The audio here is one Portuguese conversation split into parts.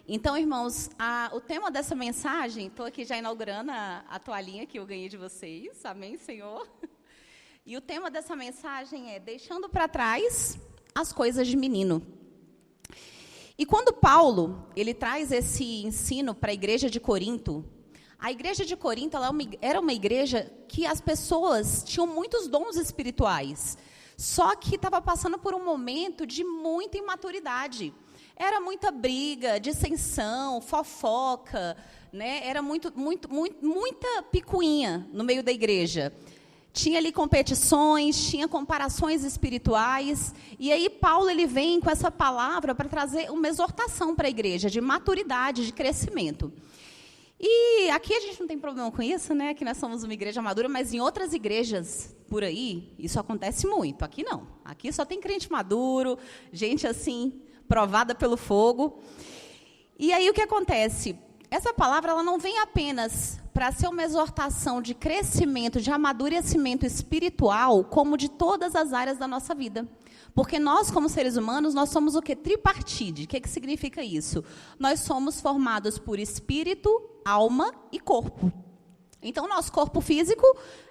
Então, irmãos, o tema dessa mensagem, estou aqui já inaugurando a toalhinha que eu ganhei de vocês, amém, Senhor? E o tema dessa mensagem é deixando para trás as coisas de menino. E quando Paulo, ele traz esse ensino para a igreja de Corinto, a igreja de Corinto era uma igreja que as pessoas tinham muitos dons espirituais, só que estava passando por um momento de muita imaturidade. Era muita briga, dissensão, fofoca, né? Era muita picuinha no meio da igreja. Tinha ali competições, tinha comparações espirituais. E aí Paulo ele vem com essa palavra para trazer uma exortação para a igreja, de maturidade, de crescimento. E aqui a gente não tem problema com isso, né? Que nós somos uma igreja madura, mas em outras igrejas por aí, isso acontece muito. Aqui não. Aqui só tem crente maduro, gente assim, provada pelo fogo. E aí o que acontece? Essa palavra ela não vem apenas para ser uma exortação de crescimento, de amadurecimento espiritual, como de todas as áreas da nossa vida. Porque nós, como seres humanos, nós somos o quê? Tripartite. O que significa isso? Nós somos formados por espírito, alma e corpo. Então, o nosso corpo físico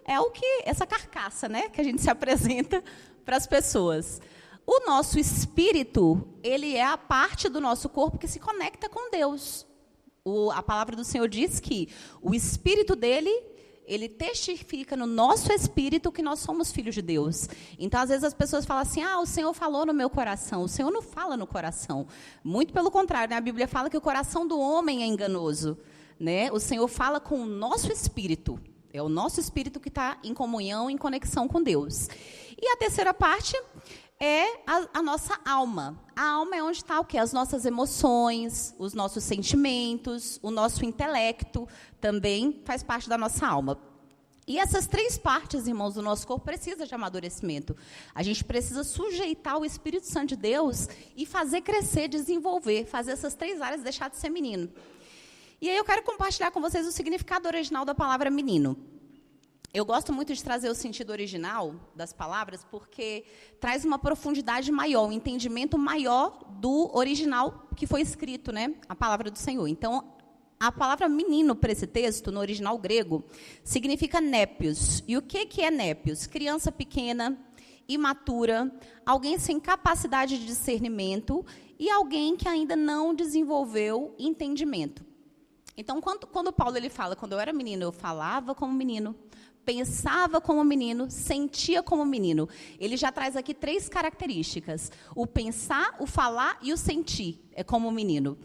é essa carcaça, né, que a gente se apresenta para as pessoas. O nosso espírito, ele é a parte do nosso corpo que se conecta com Deus. A palavra do Senhor diz que o espírito dele, ele testifica no nosso espírito que nós somos filhos de Deus. Então, às vezes as pessoas falam assim, o Senhor falou no meu coração. O Senhor não fala no coração. Muito pelo contrário, né? A Bíblia fala que o coração do homem é enganoso, né? O Senhor fala com o nosso espírito. É o nosso espírito que está em comunhão, em conexão com Deus. E a terceira parte é a nossa alma. A alma é onde está o quê? As nossas emoções, os nossos sentimentos, o nosso intelecto também faz parte da nossa alma. E essas três partes, irmãos, do nosso corpo precisam de amadurecimento. A gente precisa sujeitar o Espírito Santo de Deus e fazer crescer, desenvolver, fazer essas três áreas deixar de ser menino. E aí eu quero compartilhar com vocês o significado original da palavra menino. Eu gosto muito de trazer o sentido original das palavras, porque traz uma profundidade maior, um entendimento maior do original que foi escrito, né? A palavra do Senhor. Então, a palavra menino para esse texto, no original grego, significa népios. E o que é népios? Criança pequena, imatura, alguém sem capacidade de discernimento e alguém que ainda não desenvolveu entendimento. Então, quando Paulo ele fala, quando eu era menino, eu falava como menino, pensava como menino, sentia como menino. Ele já traz aqui três características. O pensar, o falar e o sentir é como menino.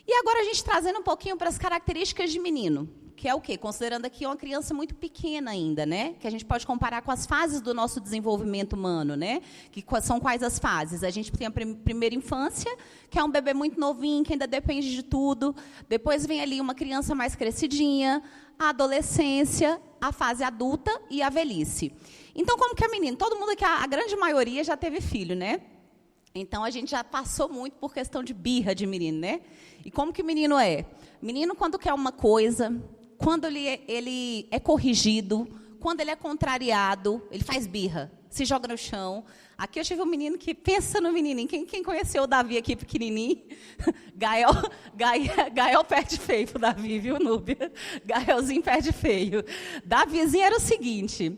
E agora a gente trazendo um pouquinho para as características de menino, que é o quê? Considerando aqui uma criança muito pequena ainda, né? Que a gente pode comparar com as fases do nosso desenvolvimento humano, né? Que são quais as fases? A gente tem a primeira infância, que é um bebê muito novinho, que ainda depende de tudo. Depois vem ali uma criança mais crescidinha, a adolescência, a fase adulta e a velhice. Então, como que é menino? Todo mundo aqui, a grande maioria já teve filho, né? Então, a gente já passou muito por questão de birra de menino, né? E como que o menino é? Menino, quando quer uma coisa, quando ele é corrigido, quando ele é contrariado, ele faz birra, se joga no chão. Aqui eu tive um menino que, pensa no menininho, quem conheceu o Davi aqui pequenininho? Gael perde feio pro Davi, viu, Núbia? Gaelzinho perde feio. Davizinho era o seguinte,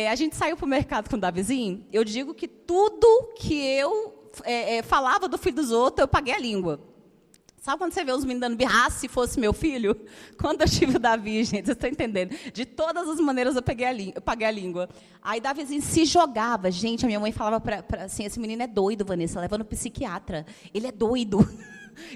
a gente saiu para o mercado com o Davizinho, eu digo que tudo que eu falava do filho dos outros, eu paguei a língua. Sabe quando você vê os meninos dando birra, se fosse meu filho? Quando eu tive o Davi, gente, vocês estão entendendo? De todas as maneiras eu paguei a língua. Aí Davizinho se jogava. Gente, a minha mãe falava assim, esse menino é doido, Vanessa, leva no psiquiatra. Ele é doido.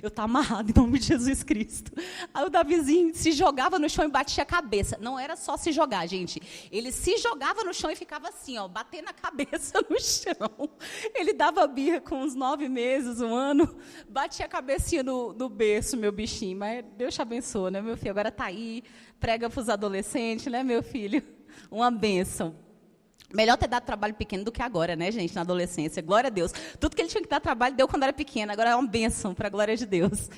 Eu estou amarrado em nome de Jesus Cristo. Aí o Davizinho se jogava no chão e batia a cabeça. Não era só se jogar, gente. Ele se jogava no chão e ficava assim, ó, batendo a cabeça no chão. Ele dava birra com uns 9 meses, 1 ano, batia a cabecinha no berço, meu bichinho. Mas Deus te abençoe, né, meu filho? Agora está aí, prega para os adolescentes, né, meu filho? Uma bênção. Melhor ter dado trabalho pequeno do que agora, né, gente, na adolescência. Glória a Deus. Tudo que ele tinha que dar trabalho deu quando era pequeno. Agora é uma bênção para a glória de Deus.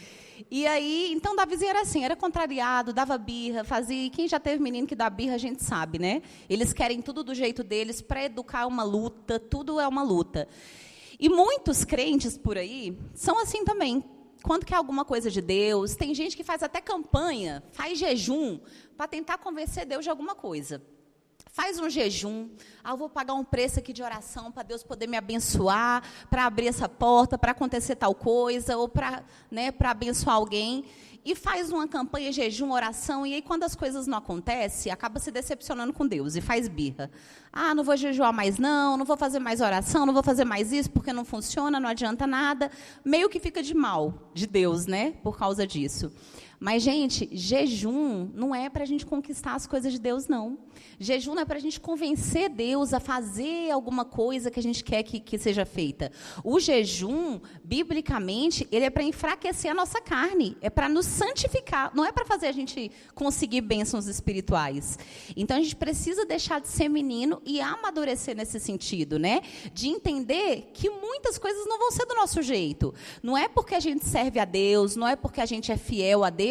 E aí, então, Davizinho era assim, era contrariado, dava birra, fazia... E quem já teve menino que dá birra, a gente sabe, né? Eles querem tudo do jeito deles, para educar uma luta, tudo é uma luta. E muitos crentes por aí são assim também. quando quer alguma coisa de Deus. Tem gente que faz até campanha, faz jejum, para tentar convencer Deus de alguma coisa. Faz um jejum, eu vou pagar um preço aqui de oração para Deus poder me abençoar, para abrir essa porta, para acontecer tal coisa, ou para abençoar alguém. E faz uma campanha, jejum, oração, e aí quando as coisas não acontecem, acaba se decepcionando com Deus e faz birra. Não vou jejuar mais não vou fazer mais oração, não vou fazer mais isso, porque não funciona, não adianta nada. Meio que fica de mal de Deus, né, por causa disso. Mas, gente, jejum não é para a gente conquistar as coisas de Deus, não. Jejum não é para a gente convencer Deus a fazer alguma coisa que a gente quer que seja feita. O jejum, biblicamente, ele é para enfraquecer a nossa carne, é para nos santificar, não é para fazer a gente conseguir bênçãos espirituais. Então, a gente precisa deixar de ser menino e amadurecer nesse sentido, né? De entender que muitas coisas não vão ser do nosso jeito. Não é porque a gente serve a Deus, não é porque a gente é fiel a Deus,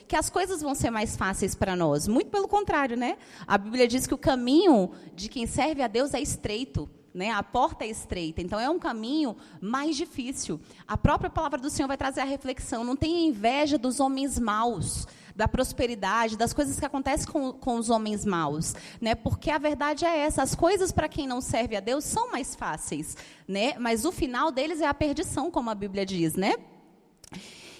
que as coisas vão ser mais fáceis para nós. Muito pelo contrário, né? A Bíblia diz que o caminho de quem serve a Deus é estreito, né? A porta é estreita, então é um caminho mais difícil. A própria palavra do Senhor vai trazer a reflexão: não tenha inveja dos homens maus, da prosperidade, das coisas que acontecem com os homens maus, né? Porque a verdade é essa: as coisas para quem não serve a Deus são mais fáceis, né? Mas o final deles é a perdição, como a Bíblia diz, né?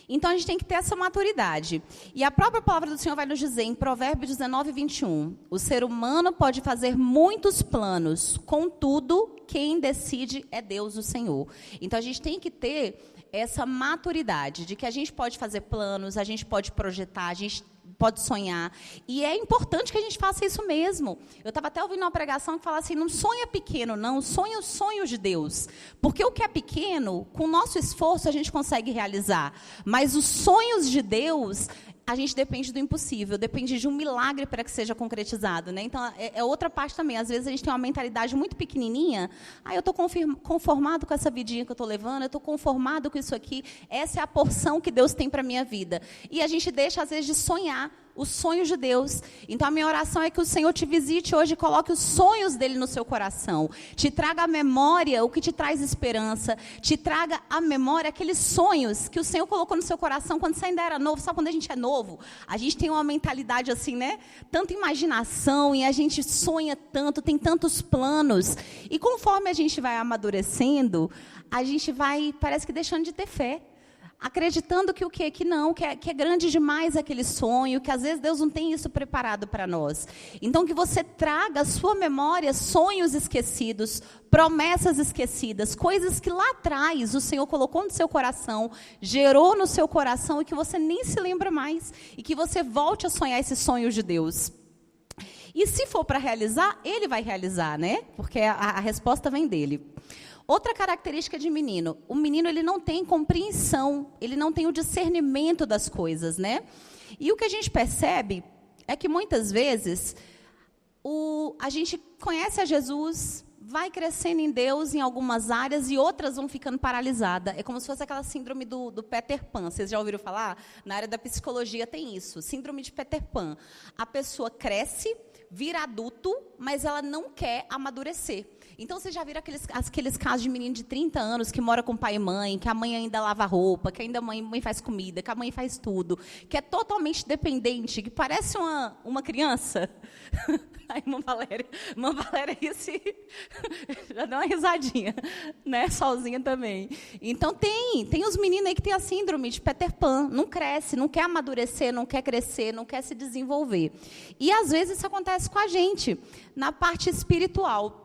Então, a gente tem que ter essa maturidade. E a própria palavra do Senhor vai nos dizer, em Provérbios 19, 21, o ser humano pode fazer muitos planos, contudo, quem decide é Deus, o Senhor. Então, a gente tem que ter essa maturidade de que a gente pode fazer planos, a gente pode projetar, a gente pode sonhar. E é importante que a gente faça isso mesmo. Eu estava até ouvindo uma pregação que falava assim: não sonha pequeno, não, sonha os sonhos de Deus. Porque o que é pequeno, com o nosso esforço, a gente consegue realizar. Mas os sonhos de Deus, a gente depende do impossível, depende de um milagre para que seja concretizado, né? Então, é outra parte também. Às vezes, a gente tem uma mentalidade muito pequenininha. Eu estou conformado com essa vidinha que eu estou levando, eu estou conformado com isso aqui. Essa é a porção que Deus tem para a minha vida. E a gente deixa, às vezes, de sonhar os sonhos de Deus. Então, a minha oração é que o Senhor te visite hoje e coloque os sonhos dele no seu coração. Te traga à memória o que te traz esperança. Te traga à memória aqueles sonhos que o Senhor colocou no seu coração quando você ainda era novo. Sabe quando a gente é novo? A gente tem uma mentalidade assim, né? Tanta imaginação e a gente sonha tanto, tem tantos planos. E conforme a gente vai amadurecendo, a gente vai, parece que deixando de ter fé. Acreditando que o quê? Que não, que é grande demais aquele sonho, que às vezes Deus não tem isso preparado para nós. Então, que você traga à sua memória sonhos esquecidos, promessas esquecidas, coisas que lá atrás o Senhor colocou no seu coração, gerou no seu coração e que você nem se lembra mais. E que você volte a sonhar esses sonhos de Deus. E se for para realizar, Ele vai realizar, né? Porque a resposta vem dEle. Outra característica de menino: o menino ele não tem compreensão, ele não tem o discernimento das coisas, né? E o que a gente percebe é que muitas vezes a gente conhece a Jesus, vai crescendo em Deus em algumas áreas e outras vão ficando paralisadas. É como se fosse aquela síndrome do Peter Pan. Vocês já ouviram falar? Na área da psicologia tem isso, síndrome de Peter Pan. A pessoa cresce, vira adulto, mas ela não quer amadurecer. Então, você já viram aqueles casos de menino de 30 anos que mora com pai e mãe, que a mãe ainda lava roupa, que ainda a mãe faz comida, que a mãe faz tudo, que é totalmente dependente, que parece uma criança? A irmã Valéria já deu uma risadinha, né? Sozinha também. Então, tem os meninos aí que tem a síndrome de Peter Pan, não cresce, não quer amadurecer, não quer crescer, não quer se desenvolver. E, às vezes, isso acontece com a gente, na parte espiritual.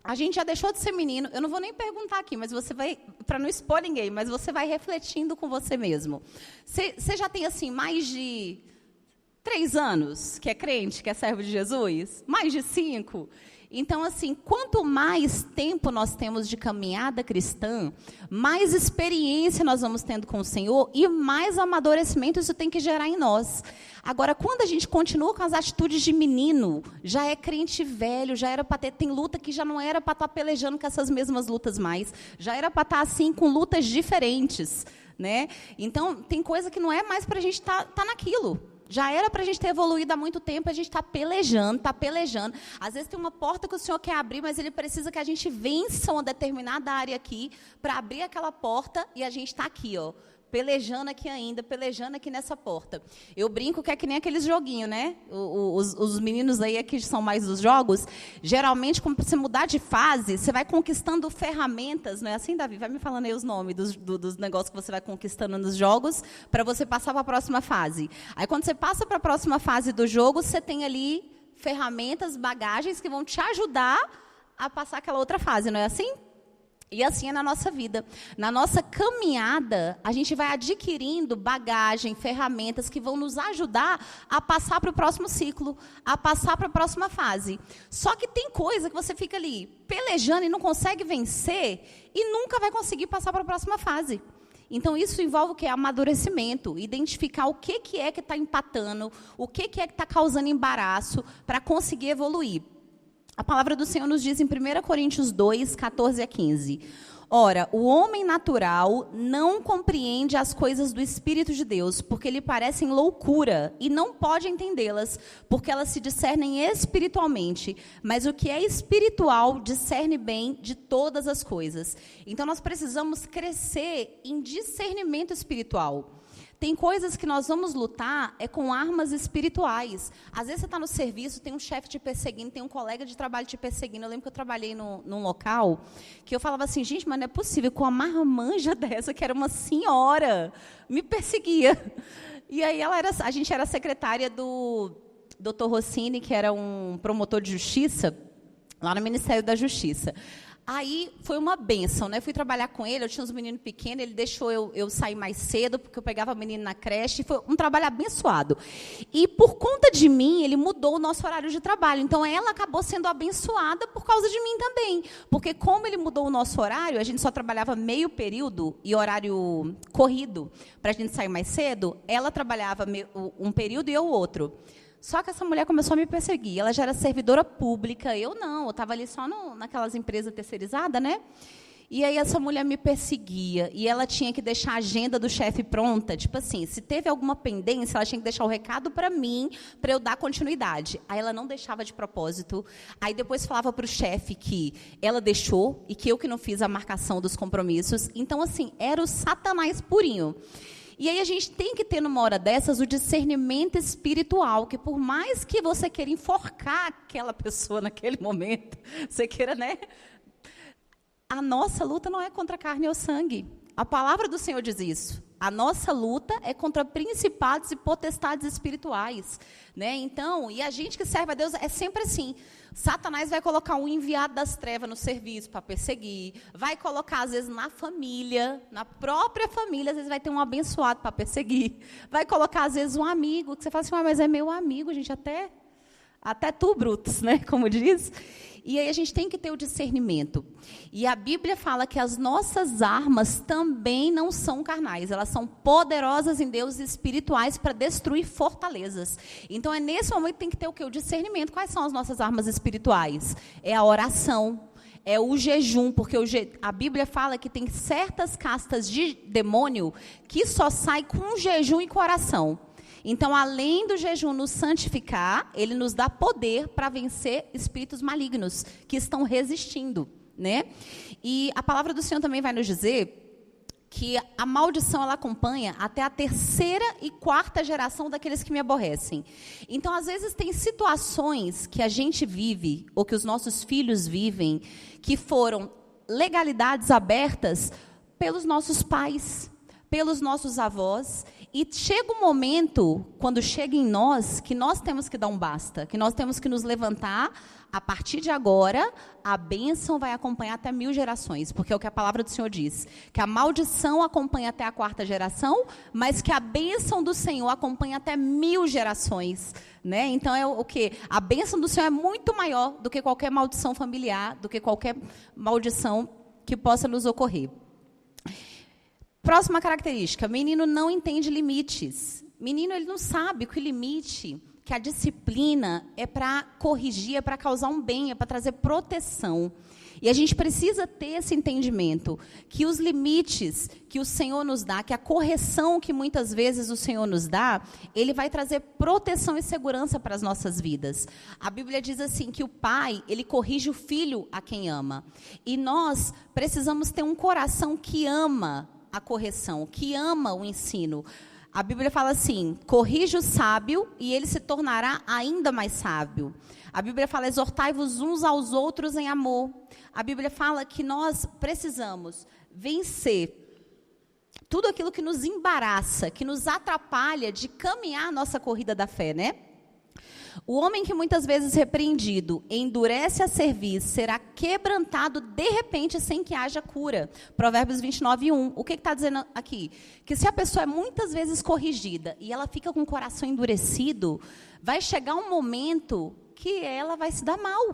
A gente já deixou de ser menino, eu não vou nem perguntar aqui, mas você vai, para não expor ninguém, mas você vai refletindo com você mesmo. Você já tem, assim, mais de 3 anos que é crente, que é servo de Jesus? Mais de 5? Então, assim, quanto mais tempo nós temos de caminhada cristã, mais experiência nós vamos tendo com o Senhor e mais amadurecimento isso tem que gerar em nós. Agora, quando a gente continua com as atitudes de menino, já é crente velho, já era para tem luta que já não era para estar pelejando com essas mesmas lutas mais, já era para estar assim com lutas diferentes, né? Então, tem coisa que não é mais para a gente estar naquilo. Já era para a gente ter evoluído há muito tempo, a gente está pelejando. Às vezes tem uma porta que o Senhor quer abrir, mas Ele precisa que a gente vença uma determinada área aqui, para abrir aquela porta, e a gente está aqui, pelejando aqui ainda, pelejando aqui nessa porta. Eu brinco que é que nem aqueles joguinhos, né? Os meninos aí que são mais dos jogos, geralmente, quando você mudar de fase, você vai conquistando ferramentas, não é assim, Davi? Vai me falando aí os nomes dos negócios que você vai conquistando nos jogos, para você passar para a próxima fase. Aí, quando você passa para a próxima fase do jogo, você tem ali ferramentas, bagagens que vão te ajudar a passar aquela outra fase, não é assim? E assim é na nossa vida. Na nossa caminhada, a gente vai adquirindo bagagem, ferramentas que vão nos ajudar a passar para o próximo ciclo, a passar para a próxima fase. Só que tem coisa que você fica ali pelejando e não consegue vencer e nunca vai conseguir passar para a próxima fase. Então, isso envolve o quê? Amadurecimento, identificar o que é que está empatando, o que é que está causando embaraço para conseguir evoluir. A palavra do Senhor nos diz em 1 Coríntios 2, 14 a 15. Ora, o homem natural não compreende as coisas do Espírito de Deus, porque lhe parecem loucura, e não pode entendê-las, porque elas se discernem espiritualmente. Mas o que é espiritual discerne bem de todas as coisas. Então, nós precisamos crescer em discernimento espiritual. Tem coisas que nós vamos lutar com armas espirituais. Às vezes você está no serviço, tem um chefe te perseguindo, tem um colega de trabalho te perseguindo. Eu lembro que eu trabalhei num local que eu falava assim, gente, mas não é possível, com uma marmanja dessa, que era uma senhora, me perseguia. E aí a gente era secretária do Dr. Rossini, que era um promotor de justiça, lá no Ministério da Justiça. Aí foi uma bênção, né? Fui trabalhar com ele, eu tinha uns meninos pequenos, ele deixou eu sair mais cedo, porque eu pegava o menino na creche, foi um trabalho abençoado. E por conta de mim, ele mudou o nosso horário de trabalho. Então, ela acabou sendo abençoada por causa de mim também. Porque como ele mudou o nosso horário, a gente só trabalhava meio período e horário corrido, para a gente sair mais cedo, ela trabalhava um período e eu outro. Só que essa mulher começou a me perseguir. Ela já era servidora pública, eu não. Eu estava ali só naquelas empresas terceirizadas, né? E aí essa mulher me perseguia. E ela tinha que deixar a agenda do chefe pronta. Tipo assim, se teve alguma pendência, ela tinha que deixar o recado para mim, para eu dar continuidade. Aí ela não deixava de propósito. Aí depois falava para o chefe que ela deixou e que eu que não fiz a marcação dos compromissos. Então, assim, era o Satanás purinho. E aí a gente tem que ter, numa hora dessas, o discernimento espiritual, que por mais que você queira enforcar aquela pessoa naquele momento, você queira, né? A nossa luta não é contra carne ou sangue. A palavra do Senhor diz isso. A nossa luta é contra principados e potestades espirituais, né? Então, e a gente que serve a Deus é sempre assim. Satanás vai colocar um enviado das trevas no serviço para perseguir, vai colocar, às vezes, na família, na própria família, às vezes vai ter um abençoado para perseguir, vai colocar, às vezes, um amigo, que você fala assim, mas é meu amigo, gente, até tu, Brutus, né, como diz. E aí a gente tem que ter o discernimento. E a Bíblia fala que as nossas armas também não são carnais, elas são poderosas em Deus, espirituais, para destruir fortalezas. Então, é nesse momento que tem que ter o quê? O discernimento. Quais são as nossas armas espirituais? É a oração, é o jejum, porque a Bíblia fala que tem certas castas de demônio que só sai com jejum e coração. Então, além do jejum nos santificar, ele nos dá poder para vencer espíritos malignos que estão resistindo, né? E a palavra do Senhor também vai nos dizer que a maldição ela acompanha até a 3ª e 4ª geração daqueles que me aborrecem. Então, às vezes, tem situações que a gente vive, ou que os nossos filhos vivem, que foram legalidades abertas pelos nossos pais, pelos nossos avós, e chega um momento, quando chega em nós, que nós temos que dar um basta, que nós temos que nos levantar, a partir de agora, a bênção vai acompanhar até 1000 gerações, porque é o que a palavra do Senhor diz, que a maldição acompanha até a 4ª geração, mas que a bênção do Senhor acompanha até 1000 gerações, né? Então, é o quê? A bênção do Senhor é muito maior do que qualquer maldição familiar, do que qualquer maldição que possa nos ocorrer. Próxima característica, menino não entende limites. Menino, ele não sabe que o limite, que a disciplina é para corrigir, é para causar um bem, é para trazer proteção. E a gente precisa ter esse entendimento, que os limites que o Senhor nos dá, que a correção que muitas vezes o Senhor nos dá, ele vai trazer proteção e segurança para as nossas vidas. A Bíblia diz assim, que o pai, ele corrige o filho a quem ama. E nós precisamos ter um coração que ama a correção, que ama o ensino. A Bíblia fala assim, corrige o sábio e ele se tornará ainda mais sábio. A Bíblia fala, exortai-vos uns aos outros em amor. A Bíblia fala que nós precisamos vencer tudo aquilo que nos embaraça, que nos atrapalha de caminhar a nossa corrida da fé, né? O homem que muitas vezes repreendido endurece a cerviz, será quebrantado de repente sem que haja cura. Provérbios 29:1. O que está dizendo aqui? Que se a pessoa é muitas vezes corrigida e ela fica com o coração endurecido, vai chegar um momento que ela vai se dar mal,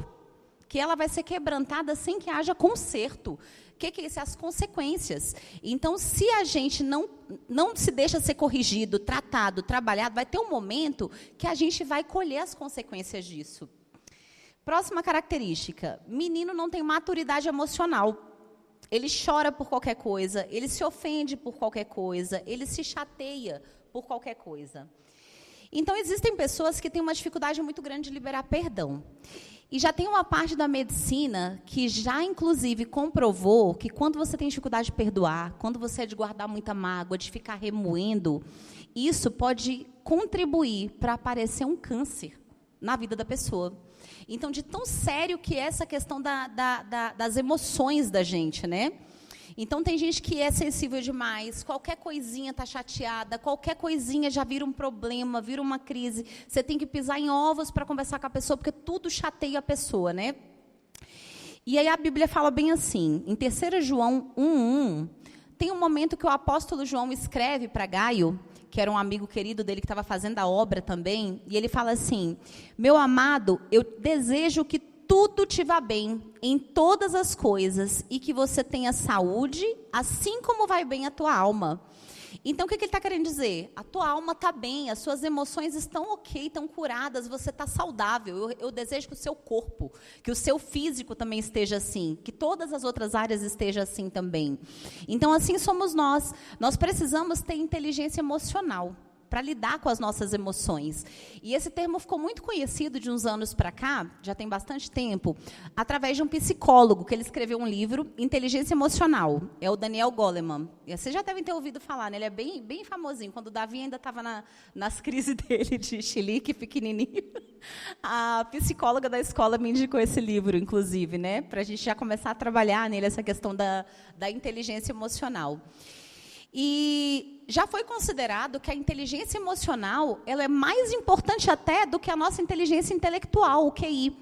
que ela vai ser quebrantada sem que haja conserto. O que é isso? As consequências. Então, se a gente não se deixa ser corrigido, tratado, trabalhado, vai ter um momento que a gente vai colher as consequências disso. Próxima característica. Menino não tem maturidade emocional. Ele chora por qualquer coisa, ele se ofende por qualquer coisa, ele se chateia por qualquer coisa. Então, existem pessoas que têm uma dificuldade muito grande de liberar perdão. E já tem uma parte da medicina que já, inclusive, comprovou que quando você tem dificuldade de perdoar, quando você é de guardar muita mágoa, de ficar remoendo, isso pode contribuir para aparecer um câncer na vida da pessoa. Então, de tão sério que é essa questão das emoções da gente, né? Então, tem gente que é sensível demais, qualquer coisinha está chateada, qualquer coisinha já vira um problema, vira uma crise. Você tem que pisar em ovos para conversar com a pessoa, porque tudo chateia a pessoa, né? E aí a Bíblia fala bem assim, em 3 João 1:1, tem um momento que o apóstolo João escreve para Gaio, que era um amigo querido dele que estava fazendo a obra também, e ele fala assim, meu amado, eu desejo que tudo te vá bem em todas as coisas e que você tenha saúde, assim como vai bem a tua alma. Então, o que ele está querendo dizer? A tua alma está bem, as suas emoções estão ok, estão curadas, você está saudável. Eu desejo que o seu corpo, que o seu físico também esteja assim, que todas as outras áreas estejam assim também. Então, assim somos nós. Nós precisamos ter inteligência emocional para lidar com as nossas emoções. E esse termo ficou muito conhecido de uns anos para cá, já tem bastante tempo, através de um psicólogo, que ele escreveu um livro, Inteligência Emocional, é o Daniel Goleman. E vocês já devem ter ouvido falar, né? Ele é bem, bem famosinho, quando o Davi ainda estava nas crises dele de chilique, pequenininho. A psicóloga da escola me indicou esse livro, inclusive, né? Para a gente já começar a trabalhar nele, essa questão da inteligência emocional. E já foi considerado que a inteligência emocional ela é mais importante até do que a nossa inteligência intelectual, o QI.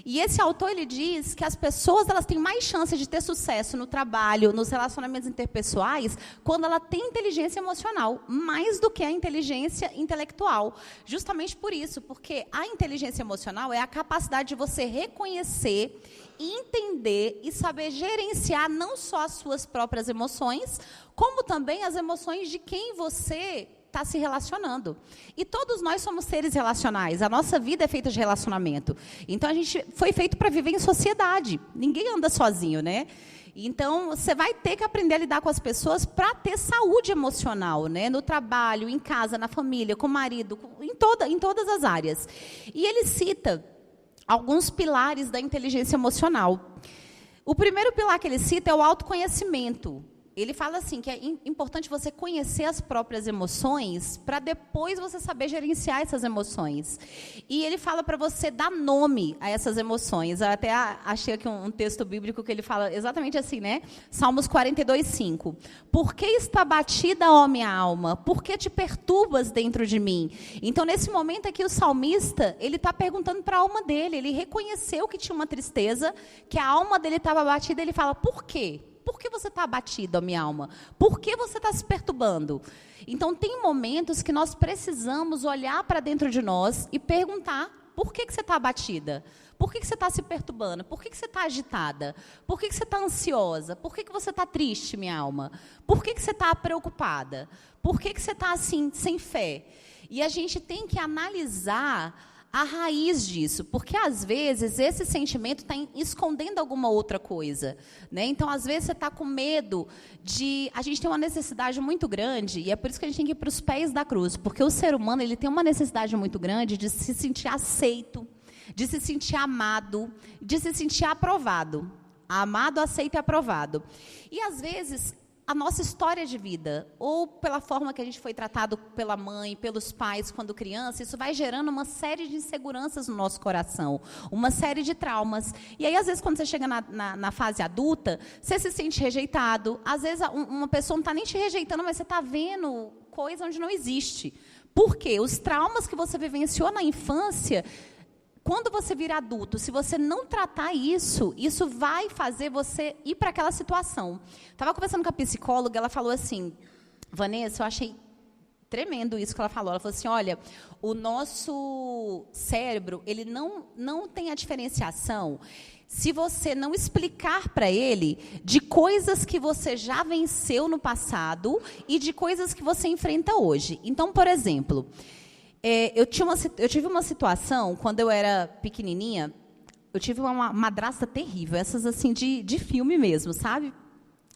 E esse autor ele diz que as pessoas elas têm mais chance de ter sucesso no trabalho, nos relacionamentos interpessoais, quando ela tem inteligência emocional, mais do que a inteligência intelectual. Justamente por isso, porque a inteligência emocional é a capacidade de você reconhecer, entender e saber gerenciar não só as suas próprias emoções, como também as emoções de quem você está se relacionando. E todos nós somos seres relacionais. A nossa vida é feita de relacionamento. Então, a gente foi feito para viver em sociedade. Ninguém anda sozinho, né? Então, você vai ter que aprender a lidar com as pessoas para ter saúde emocional, né? No trabalho, em casa, na família, com o marido, em todas as áreas. E ele cita alguns pilares da inteligência emocional. O primeiro pilar que ele cita é o autoconhecimento. Ele fala assim, que é importante você conhecer as próprias emoções para depois você saber gerenciar essas emoções. E ele fala para você dar nome a essas emoções. Eu até achei aqui um texto bíblico que ele fala exatamente assim, né? Salmos 42:5. Por que está batida, ó minha alma? Por que te perturbas dentro de mim? Então, nesse momento aqui, o salmista, ele está perguntando para a alma dele. Ele reconheceu que tinha uma tristeza, que a alma dele estava batida. Ele fala, por quê? Por que você está abatido, minha alma? Por que você está se perturbando? Então, tem momentos que nós precisamos olhar para dentro de nós e perguntar, por que você está abatida? Por que você está se perturbando? Por que você está agitada? Por que você está ansiosa? Por que você está triste, minha alma? Por que você está preocupada? Por que você está assim, sem fé? E a gente tem que analisar a raiz disso, porque às vezes esse sentimento está escondendo alguma outra coisa, né? Então, às vezes você está com medo de... A gente tem uma necessidade muito grande, e é por isso que a gente tem que ir para os pés da cruz, porque o ser humano ele tem uma necessidade muito grande de se sentir aceito, de se sentir amado, de se sentir aprovado. Amado, aceito e aprovado. E às vezes a nossa história de vida, ou pela forma que a gente foi tratado pela mãe, pelos pais quando criança, isso vai gerando uma série de inseguranças no nosso coração, uma série de traumas. E aí, às vezes, quando você chega na fase adulta, você se sente rejeitado. Às vezes, uma pessoa não está nem te rejeitando, mas você está vendo coisa onde não existe. Por quê? Os traumas que você vivenciou na infância, quando você vira adulto, se você não tratar isso, isso vai fazer você ir para aquela situação. Estava conversando com a psicóloga, ela falou assim, Vanessa, eu achei tremendo isso que ela falou. Ela falou assim, olha, o nosso cérebro, ele não tem a diferenciação se você não explicar para ele de coisas que você já venceu no passado e de coisas que você enfrenta hoje. Então, por exemplo, eu tive uma situação, quando eu era pequenininha, eu tive uma madrasta terrível, essas assim de filme mesmo, sabe?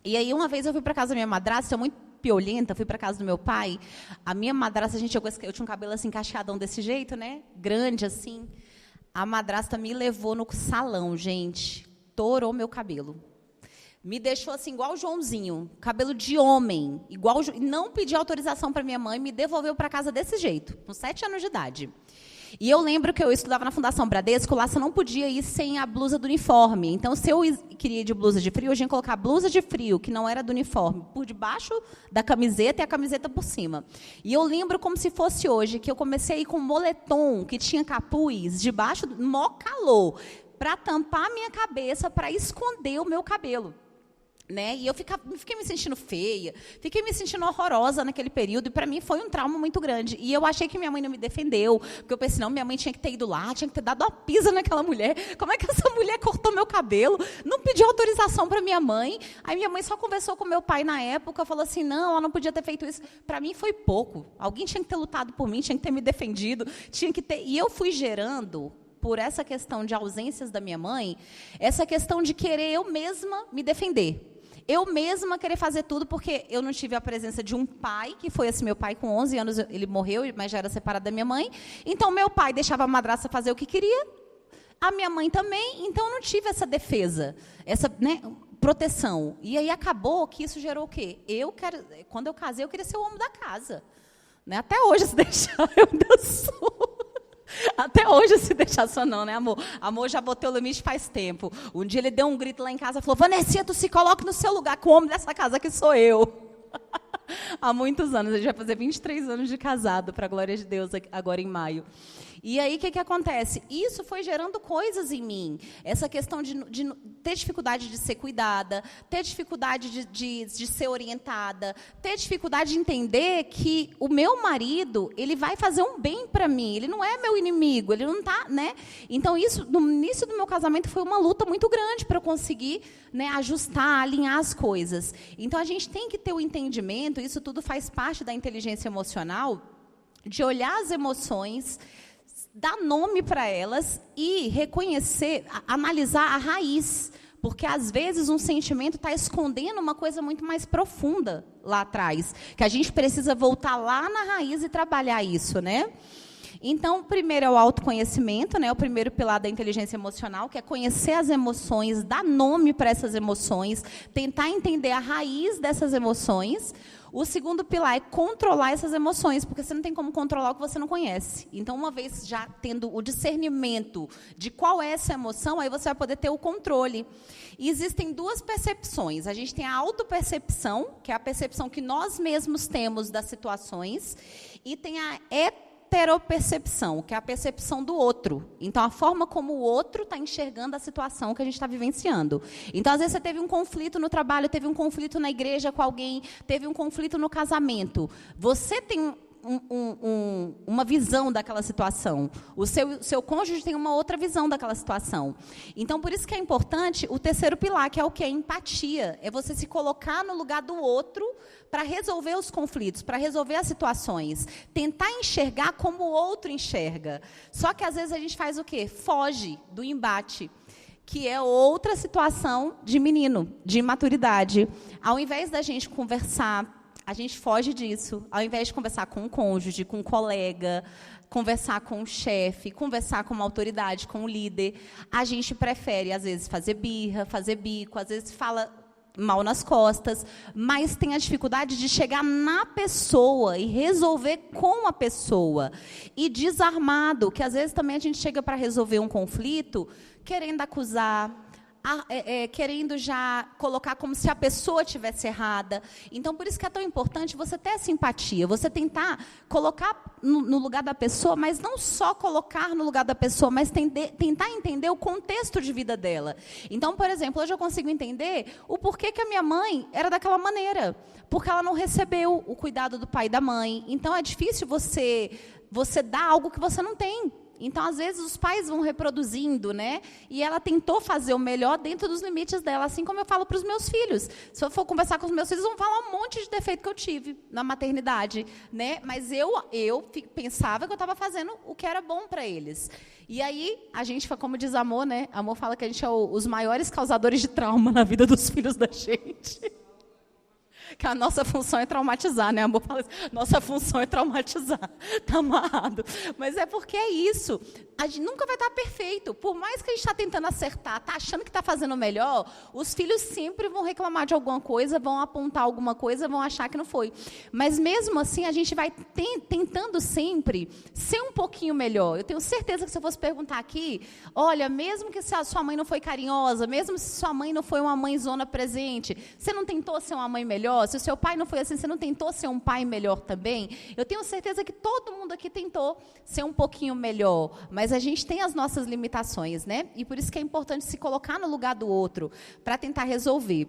E aí, uma vez eu fui para casa da minha madrasta, muito piolenta, fui para casa do meu pai. A minha madrasta, eu tinha um cabelo assim, cacheadão desse jeito, né? Grande, assim. A madrasta me levou no salão, gente. Torou meu cabelo. Me deixou assim, igual o Joãozinho, cabelo de homem, igual não pedi autorização para minha mãe, me devolveu para casa desse jeito, com 7 anos de idade. E eu lembro que eu estudava na Fundação Bradesco, lá você não podia ir sem a blusa do uniforme. Então, se eu queria ir de blusa de frio, eu tinha que colocar blusa de frio, que não era do uniforme, por debaixo da camiseta e a camiseta por cima. E eu lembro como se fosse hoje, que eu comecei a ir com um moletom, que tinha capuz, debaixo, mó calor, para tampar a minha cabeça, para esconder o meu cabelo. Né? E eu fiquei me sentindo feia, fiquei me sentindo horrorosa naquele período, e para mim foi um trauma muito grande. E eu achei que minha mãe não me defendeu, porque eu pensei, não, minha mãe tinha que ter ido lá, tinha que ter dado uma pisa naquela mulher. Como é que essa mulher cortou meu cabelo? Não pediu autorização para minha mãe. Aí minha mãe só conversou com meu pai na época, falou assim, não, ela não podia ter feito isso. Para mim foi pouco. Alguém tinha que ter lutado por mim, tinha que ter me defendido, tinha que ter... E eu fui gerando, por essa questão de ausências da minha mãe, essa questão de querer eu mesma me defender. Eu mesma querer fazer tudo, porque eu não tive a presença de um pai, que foi assim, meu pai com 11 anos, ele morreu, mas já era separado da minha mãe. Então, meu pai deixava a madrasta fazer o que queria, a minha mãe também, então eu não tive essa defesa, essa, né, proteção. E aí acabou que isso gerou o quê? Quando eu casei, eu queria ser o homem da casa. Né? Até hoje, se deixar, eu ainda sou. Até hoje, se deixar só não, né, amor? Amor já botou o limite faz tempo. Um dia ele deu um grito lá em casa, falou, Vanessa, tu se coloca no seu lugar, que o homem dessa casa aqui sou eu. Há muitos anos, ele vai fazer 23 anos de casado, para a glória de Deus, agora em maio. E aí, o que acontece? Isso foi gerando coisas em mim. Essa questão de ter dificuldade de ser cuidada, ter dificuldade de ser orientada, ter dificuldade de entender que o meu marido, ele vai fazer um bem para mim, ele não é meu inimigo, ele não está, né? Então, isso, no início do meu casamento, foi uma luta muito grande para eu conseguir, né, ajustar, alinhar as coisas. Então, a gente tem que ter o entendimento, isso tudo faz parte da inteligência emocional, de olhar as emoções, dar nome para elas e reconhecer, analisar a raiz. Porque, às vezes, um sentimento está escondendo uma coisa muito mais profunda lá atrás. Que a gente precisa voltar lá na raiz e trabalhar isso, né? Então, primeiro é o autoconhecimento, né? O primeiro pilar da inteligência emocional, que é conhecer as emoções, dar nome para essas emoções, tentar entender a raiz dessas emoções. O segundo pilar é controlar essas emoções, porque você não tem como controlar o que você não conhece. Então, uma vez já tendo o discernimento de qual é essa emoção, aí você vai poder ter o controle. E existem duas percepções. A gente tem a autopercepção, que é a percepção que nós mesmos temos das situações, e tem a heteropercepção, que é a percepção do outro. Então, a forma como o outro está enxergando a situação que a gente está vivenciando. Então, às vezes, você teve um conflito no trabalho, teve um conflito na igreja com alguém, teve um conflito no casamento. Você tem uma visão daquela situação. O seu cônjuge tem uma outra visão daquela situação. Então, por isso que é importante o terceiro pilar, que é o quê? A empatia. É você se colocar no lugar do outro para resolver os conflitos, para resolver as situações. Tentar enxergar como o outro enxerga. Só que, às vezes, a gente faz o quê? Foge do embate, que é outra situação de menino, de imaturidade. Ao invés da gente conversar, a gente foge disso. Ao invés de conversar com um cônjuge, com um colega, conversar com um chefe, conversar com uma autoridade, com um líder, a gente prefere, às vezes, fazer birra, fazer bico, às vezes fala mal nas costas, mas tem a dificuldade de chegar na pessoa e resolver com a pessoa. E desarmado, que às vezes também a gente chega para resolver um conflito querendo acusar, querendo já colocar como se a pessoa tivesse errada. Então, por isso que é tão importante você ter simpatia, você tentar colocar no lugar da pessoa, mas não só colocar no lugar da pessoa, mas tentar entender o contexto de vida dela. Então, por exemplo, hoje eu consigo entender o porquê que a minha mãe era daquela maneira, porque ela não recebeu o cuidado do pai e da mãe. Então, é difícil você dar algo que você não tem. Então, às vezes, os pais vão reproduzindo, né? E ela tentou fazer o melhor dentro dos limites dela, assim como eu falo para os meus filhos. Se eu for conversar com os meus filhos, vão falar um monte de defeito que eu tive na maternidade, né? Mas eu pensava que eu estava fazendo o que era bom para eles. E aí, a gente, como diz Amor, né? Amor fala que a gente é os maiores causadores de trauma na vida dos filhos da gente. Que a nossa função é traumatizar, né? Amor fala assim, nossa função é traumatizar. Está amarrado. Mas é porque é isso. A gente nunca vai estar perfeito. Por mais que a gente está tentando acertar, está achando que está fazendo melhor, os filhos sempre vão reclamar de alguma coisa, vão apontar alguma coisa, vão achar que não foi. Mas mesmo assim, a gente vai tentando sempre ser um pouquinho melhor. Eu tenho certeza que se eu fosse perguntar aqui, olha, mesmo que se a sua mãe não foi carinhosa, mesmo se sua mãe não foi uma mãezona presente, você não tentou ser uma mãe melhor? Se o seu pai não foi assim, você não tentou ser um pai melhor também? Eu tenho certeza que todo mundo aqui tentou ser um pouquinho melhor, mas a gente tem as nossas limitações, né? E por isso que é importante se colocar no lugar do outro, para tentar resolver.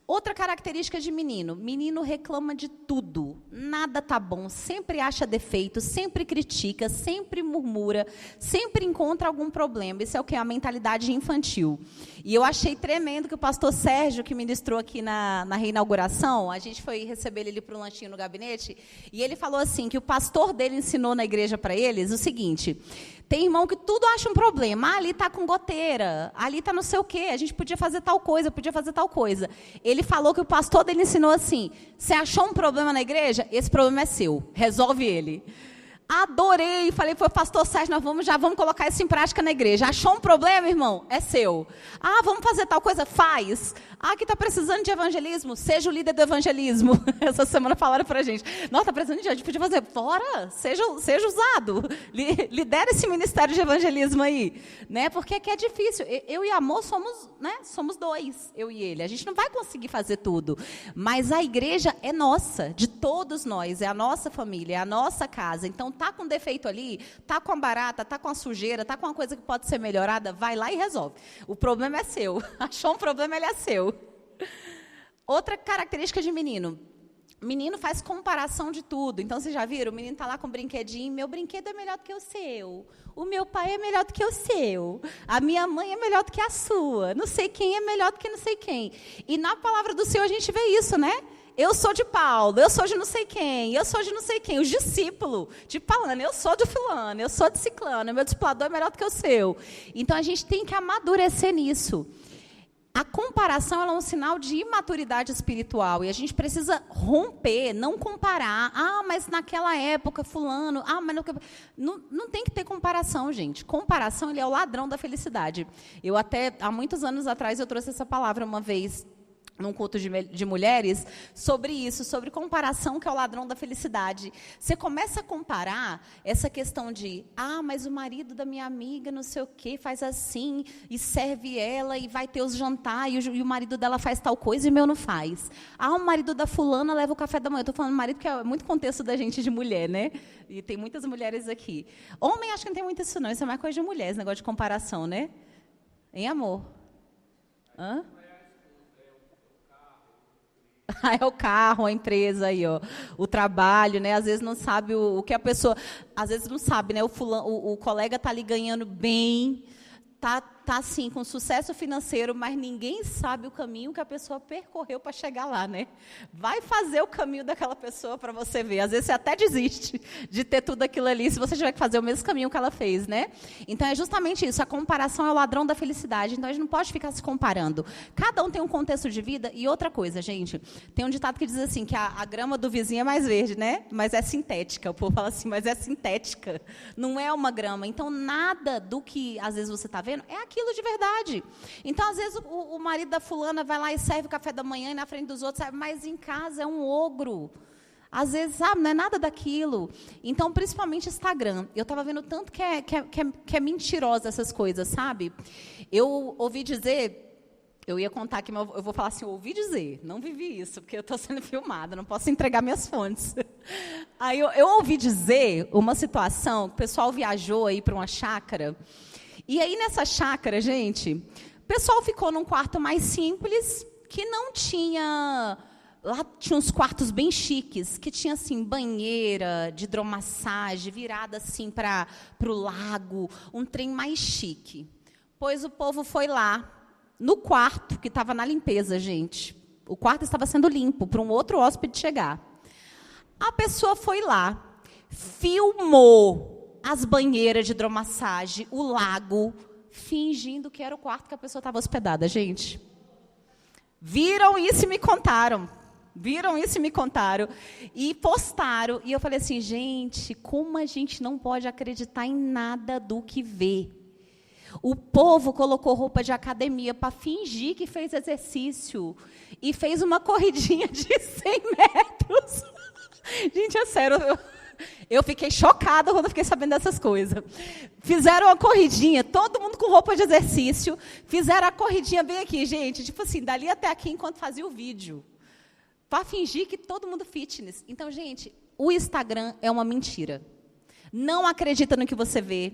Outra característica de menino. Menino reclama de tudo. Nada tá bom. Sempre acha defeito, sempre critica, sempre murmura, sempre encontra algum problema. Isso é o que? A mentalidade infantil. E eu achei tremendo que o pastor Sérgio, que ministrou aqui na reinauguração, a gente foi receber ele para um lanchinho no gabinete, e ele falou assim, que o pastor dele ensinou na igreja para eles o seguinte: tem irmão que tudo acha um problema. Ali está com goteira, ali está não sei o quê, a gente podia fazer tal coisa, podia fazer tal coisa. Ele falou que o pastor dele ensinou assim: você achou um problema na igreja? Esse problema é seu, resolve ele. Adorei, falei, foi o pastor Sérgio, nós já vamos colocar isso em prática na igreja. Achou um problema, irmão? É seu. Ah, vamos fazer tal coisa? Faz. Ah, que está precisando de evangelismo? Seja o líder do evangelismo. Essa semana falaram para a gente. Nossa, está precisando de gente, a gente podia fazer. Bora, seja usado. Lidera esse ministério de evangelismo aí. Né? Porque é difícil. Eu e Amor somos dois, eu e ele. A gente não vai conseguir fazer tudo. Mas a igreja é nossa, de todos nós. É a nossa família, é a nossa casa. Então, tá com defeito ali, tá com a barata, tá com a sujeira, tá com uma coisa que pode ser melhorada, vai lá e resolve. O problema é seu. Achou um problema, ele é seu. Outra característica de menino. Menino faz comparação de tudo. Então, vocês já viram? O menino está lá com um brinquedinho. Meu brinquedo é melhor do que o seu. O meu pai é melhor do que o seu. A minha mãe é melhor do que a sua. Não sei quem é melhor do que não sei quem. E na palavra do Senhor a gente vê isso, né? Eu sou de Paulo, eu sou de não sei quem, eu sou de não sei quem. Os discípulos de Paulo, eu sou de fulano, eu sou de ciclano, meu discipulador é melhor do que o seu. Então, a gente tem que amadurecer nisso. A comparação é um sinal de imaturidade espiritual. E a gente precisa romper, não comparar. Ah, mas naquela época, fulano... Ah, mas não tem que ter comparação, gente. Comparação, ele é o ladrão da felicidade. Eu até, há muitos anos atrás, eu trouxe essa palavra uma vez num culto de mulheres, sobre isso, sobre comparação, que é o ladrão da felicidade. Você começa a comparar essa questão de, mas o marido da minha amiga, não sei o quê, faz assim, e serve ela, e vai ter os jantares, e o marido dela faz tal coisa, e o meu não faz. O marido da fulana leva o café da manhã. Eu estou falando marido, que é muito contexto da gente de mulher, né? E tem muitas mulheres aqui. Homem, acho que não tem muito isso, não. Isso é mais coisa de mulher, esse negócio de comparação, né? Hein, amor? Hã? É o carro, a empresa aí, ó, o trabalho, né? Às vezes não sabe o que a pessoa, às vezes não sabe, né? O colega está ali ganhando bem, tá assim com sucesso financeiro, mas ninguém sabe o caminho que a pessoa percorreu para chegar lá, né? Vai fazer o caminho daquela pessoa para você ver. Às vezes você até desiste de ter tudo aquilo ali, se você tiver que fazer o mesmo caminho que ela fez, né? Então é justamente isso. A comparação é o ladrão da felicidade. Então a gente não pode ficar se comparando. Cada um tem um contexto de vida. E outra coisa, gente, tem um ditado que diz assim, que a grama do vizinho é mais verde, né? Mas é sintética. O povo fala assim, mas é sintética. Não é uma grama. Então nada do que às vezes você está vendo é aquilo de verdade. Então, às vezes, o marido da fulana vai lá e serve o café da manhã e na frente dos outros, sabe? Mas em casa é um ogro. Às vezes, sabe, não é nada daquilo. Então, principalmente Instagram. Eu estava vendo tanto que é mentirosa essas coisas, sabe? Eu ouvi dizer... Eu ia contar aqui, mas eu vou falar assim, eu ouvi dizer, não vivi isso, porque eu estou sendo filmada, não posso entregar minhas fontes. Aí eu ouvi dizer uma situação, que o pessoal viajou aí para uma chácara, e aí nessa chácara, gente, o pessoal ficou num quarto mais simples, que não tinha... Lá tinha uns quartos bem chiques, que tinha, assim, banheira, de hidromassagem, virada, assim, para o lago, um trem mais chique. Pois o povo foi lá, no quarto, que estava na limpeza, gente. O quarto estava sendo limpo para um outro hóspede chegar. A pessoa foi lá, filmou as banheiras de hidromassagem, o lago, fingindo que era o quarto que a pessoa estava hospedada, gente. Viram isso e me contaram. E postaram. E eu falei assim, gente, como a gente não pode acreditar em nada do que vê? O povo colocou roupa de academia para fingir que fez exercício. E fez uma corridinha de 100 metros. Gente, é sério, eu fiquei chocada quando eu fiquei sabendo dessas coisas. Fizeram uma corridinha, todo mundo com roupa de exercício. Fizeram a corridinha bem aqui, gente. Tipo assim, dali até aqui enquanto fazia o vídeo. Para fingir que todo mundo fitness. Então, gente, o Instagram é uma mentira. Não acredita no que você vê.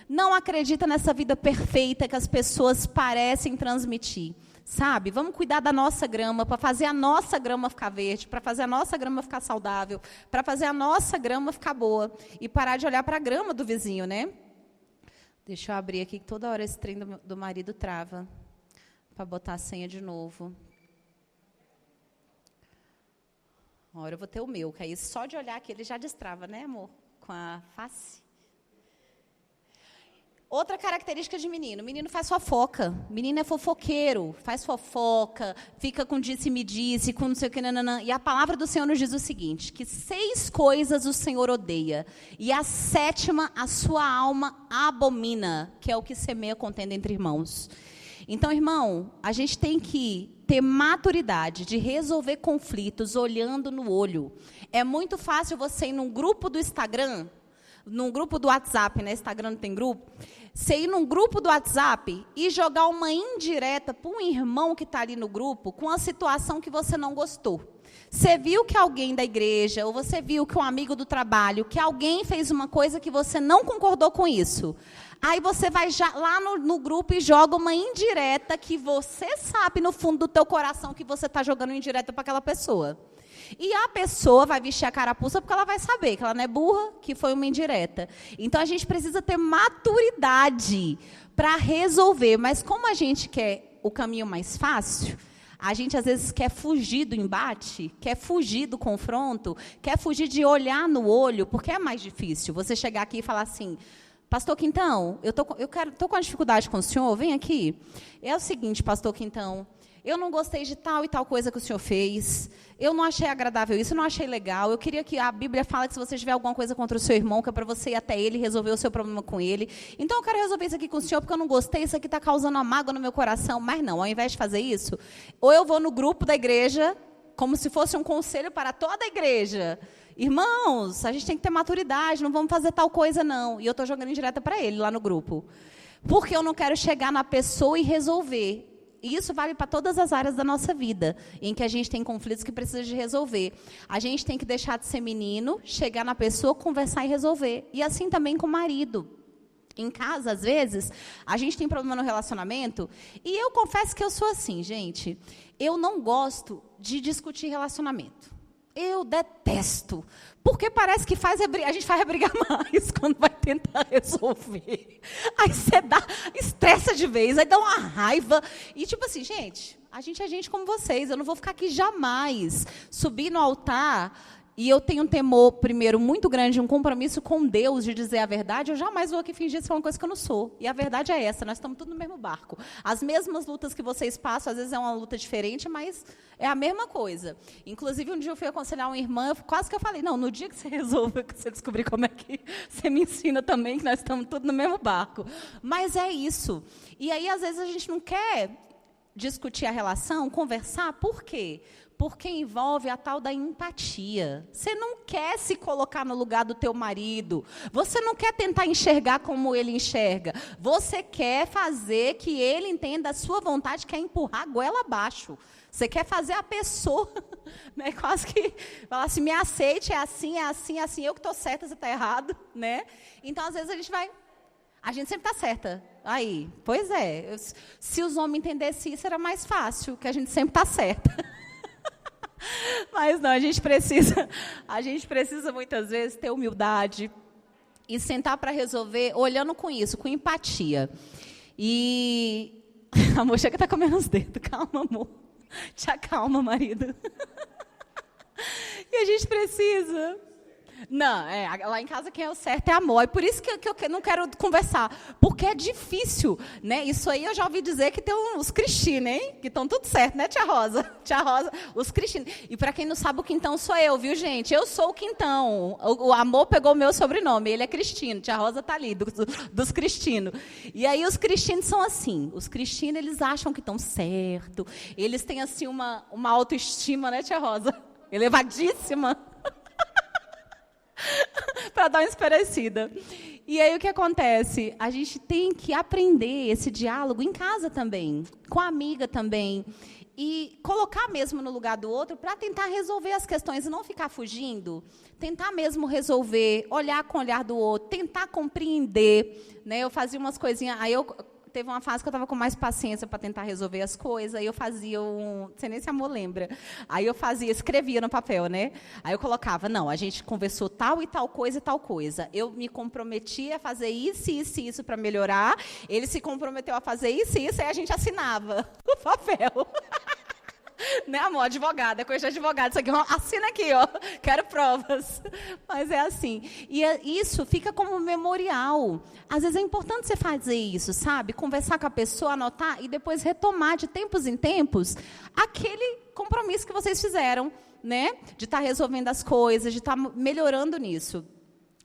Não acredita nessa vida perfeita que as pessoas parecem transmitir. Sabe? Vamos cuidar da nossa grama, para fazer a nossa grama ficar verde, para fazer a nossa grama ficar saudável, para fazer a nossa grama ficar boa. E parar de olhar para a grama do vizinho, né? Deixa eu abrir aqui, que toda hora esse trem do marido trava. Para botar a senha de novo. Uma hora eu vou ter o meu, que aí só de olhar aqui ele já destrava, né, amor? Com a face. Outra característica de menino. Menino faz fofoca. Menino é fofoqueiro. Faz fofoca. Fica com disse-me-disse, com não sei o que, nananã. E a palavra do Senhor nos diz o seguinte, que 6 coisas o Senhor odeia. E a 7ª, a sua alma abomina, que é o que semeia contenda entre irmãos. Então, irmão, a gente tem que ter maturidade de resolver conflitos olhando no olho. É muito fácil você ir num grupo do Instagram... num grupo do WhatsApp, né? Instagram não tem grupo. Você ir num grupo do WhatsApp e jogar uma indireta para um irmão que está ali no grupo com a situação que você não gostou. Você viu que alguém da igreja, ou você viu que um amigo do trabalho, que alguém fez uma coisa que você não concordou com isso. Aí você vai lá no grupo e joga uma indireta que você sabe no fundo do teu coração que você está jogando indireta para aquela pessoa. E a pessoa vai vestir a carapuça porque ela vai saber que ela não é burra, que foi uma indireta. Então, a gente precisa ter maturidade para resolver. Mas como a gente quer o caminho mais fácil, a gente, às vezes, quer fugir do embate, quer fugir do confronto, quer fugir de olhar no olho, porque é mais difícil você chegar aqui e falar assim... Pastor Quintão, eu tô com uma dificuldade com o senhor, vem aqui. É o seguinte, pastor Quintão, eu não gostei de tal e tal coisa que o senhor fez, eu não achei agradável isso, eu não achei legal, eu queria que a Bíblia fale que se você tiver alguma coisa contra o seu irmão, que é para você ir até ele e resolver o seu problema com ele. Então, eu quero resolver isso aqui com o senhor, porque eu não gostei, isso aqui está causando uma mágoa no meu coração. Mas não, ao invés de fazer isso, ou eu vou no grupo da igreja, como se fosse um conselho para toda a igreja. Irmãos, a gente tem que ter maturidade, não vamos fazer tal coisa, não. E eu estou jogando indireta para ele, lá no grupo. Porque eu não quero chegar na pessoa e resolver. E isso vale para todas as áreas da nossa vida, em que a gente tem conflitos que precisa de resolver. A gente tem que deixar de ser menino, chegar na pessoa, conversar e resolver. E assim também com o marido. Em casa, às vezes, a gente tem problema no relacionamento, e eu confesso que eu sou assim, gente. Eu não gosto de discutir relacionamento. Eu detesto, porque parece que a gente faz brigar mais quando vai tentar resolver. Aí você estressa de vez, aí dá uma raiva. E tipo assim, gente, a gente é gente como vocês, eu não vou ficar aqui jamais subir no altar e eu tenho um temor, primeiro, muito grande, um compromisso com Deus de dizer a verdade, eu jamais vou aqui fingir ser uma coisa que eu não sou. E a verdade é essa, nós estamos tudo no mesmo barco. As mesmas lutas que vocês passam, às vezes é uma luta diferente, mas é a mesma coisa. Inclusive, um dia eu fui aconselhar uma irmã, quase que eu falei, não, no dia que você resolver, que você descobrir como é que você me ensina também, que nós estamos tudo no mesmo barco. Mas é isso. E aí, às vezes, a gente não quer discutir a relação, conversar, por quê? Porque envolve a tal da empatia. Você não quer se colocar no lugar do teu marido. Você não quer tentar enxergar como ele enxerga. Você quer fazer que ele entenda a sua vontade, que é empurrar a goela abaixo. Você quer fazer a pessoa, né, quase que falar assim, me aceite, é assim, eu que estou certa, você está errado. Né? Então, às vezes, a gente sempre está certa. Aí, pois é. Se os homens entendessem isso, era mais fácil, que a gente sempre está certa. Mas não, a gente precisa muitas vezes ter humildade e sentar para resolver, olhando com isso, com empatia. E, amor, chega que está comendo os dedos, calma, amor. Te acalma, marido. E a gente precisa... Não, lá em casa quem é o certo é amor. É por isso que eu não quero conversar. Porque é difícil, né? Isso aí eu já ouvi dizer que tem uns cristinos, hein? Que estão tudo certo, né, tia Rosa? Tia Rosa, os cristinos. E para quem não sabe, o Quintão sou eu, viu, gente? Eu sou o Quintão. O amor pegou o meu sobrenome. Ele é cristino. Tia Rosa está ali, dos cristinos. E aí os cristinos são assim. Os cristinos, eles acham que estão certo. Eles têm, assim, uma autoestima, né, tia Rosa? Elevadíssima. Para dar uma esparecida. E aí o que acontece? A gente tem que aprender esse diálogo em casa também, com a amiga também, e colocar mesmo no lugar do outro para tentar resolver as questões e não ficar fugindo, tentar mesmo resolver, olhar com o olhar do outro, tentar compreender. Né? Eu fazia umas coisinhas, teve uma fase que eu estava com mais paciência para tentar resolver as coisas, aí eu fazia não sei nem se a amor lembra, aí eu escrevia no papel, né? Aí eu colocava, não, a gente conversou tal e tal coisa, eu me comprometi a fazer isso, isso e isso para melhorar, ele se comprometeu a fazer isso e isso, aí a gente assinava o papel. Né, amor? Advogada, é coisa de advogado. Isso aqui, assina aqui, ó. Quero provas. Mas é assim. E isso fica como memorial. Às vezes é importante você fazer isso, sabe? Conversar com a pessoa, anotar e depois retomar de tempos em tempos aquele compromisso que vocês fizeram, né? De estar resolvendo as coisas, de estar melhorando nisso.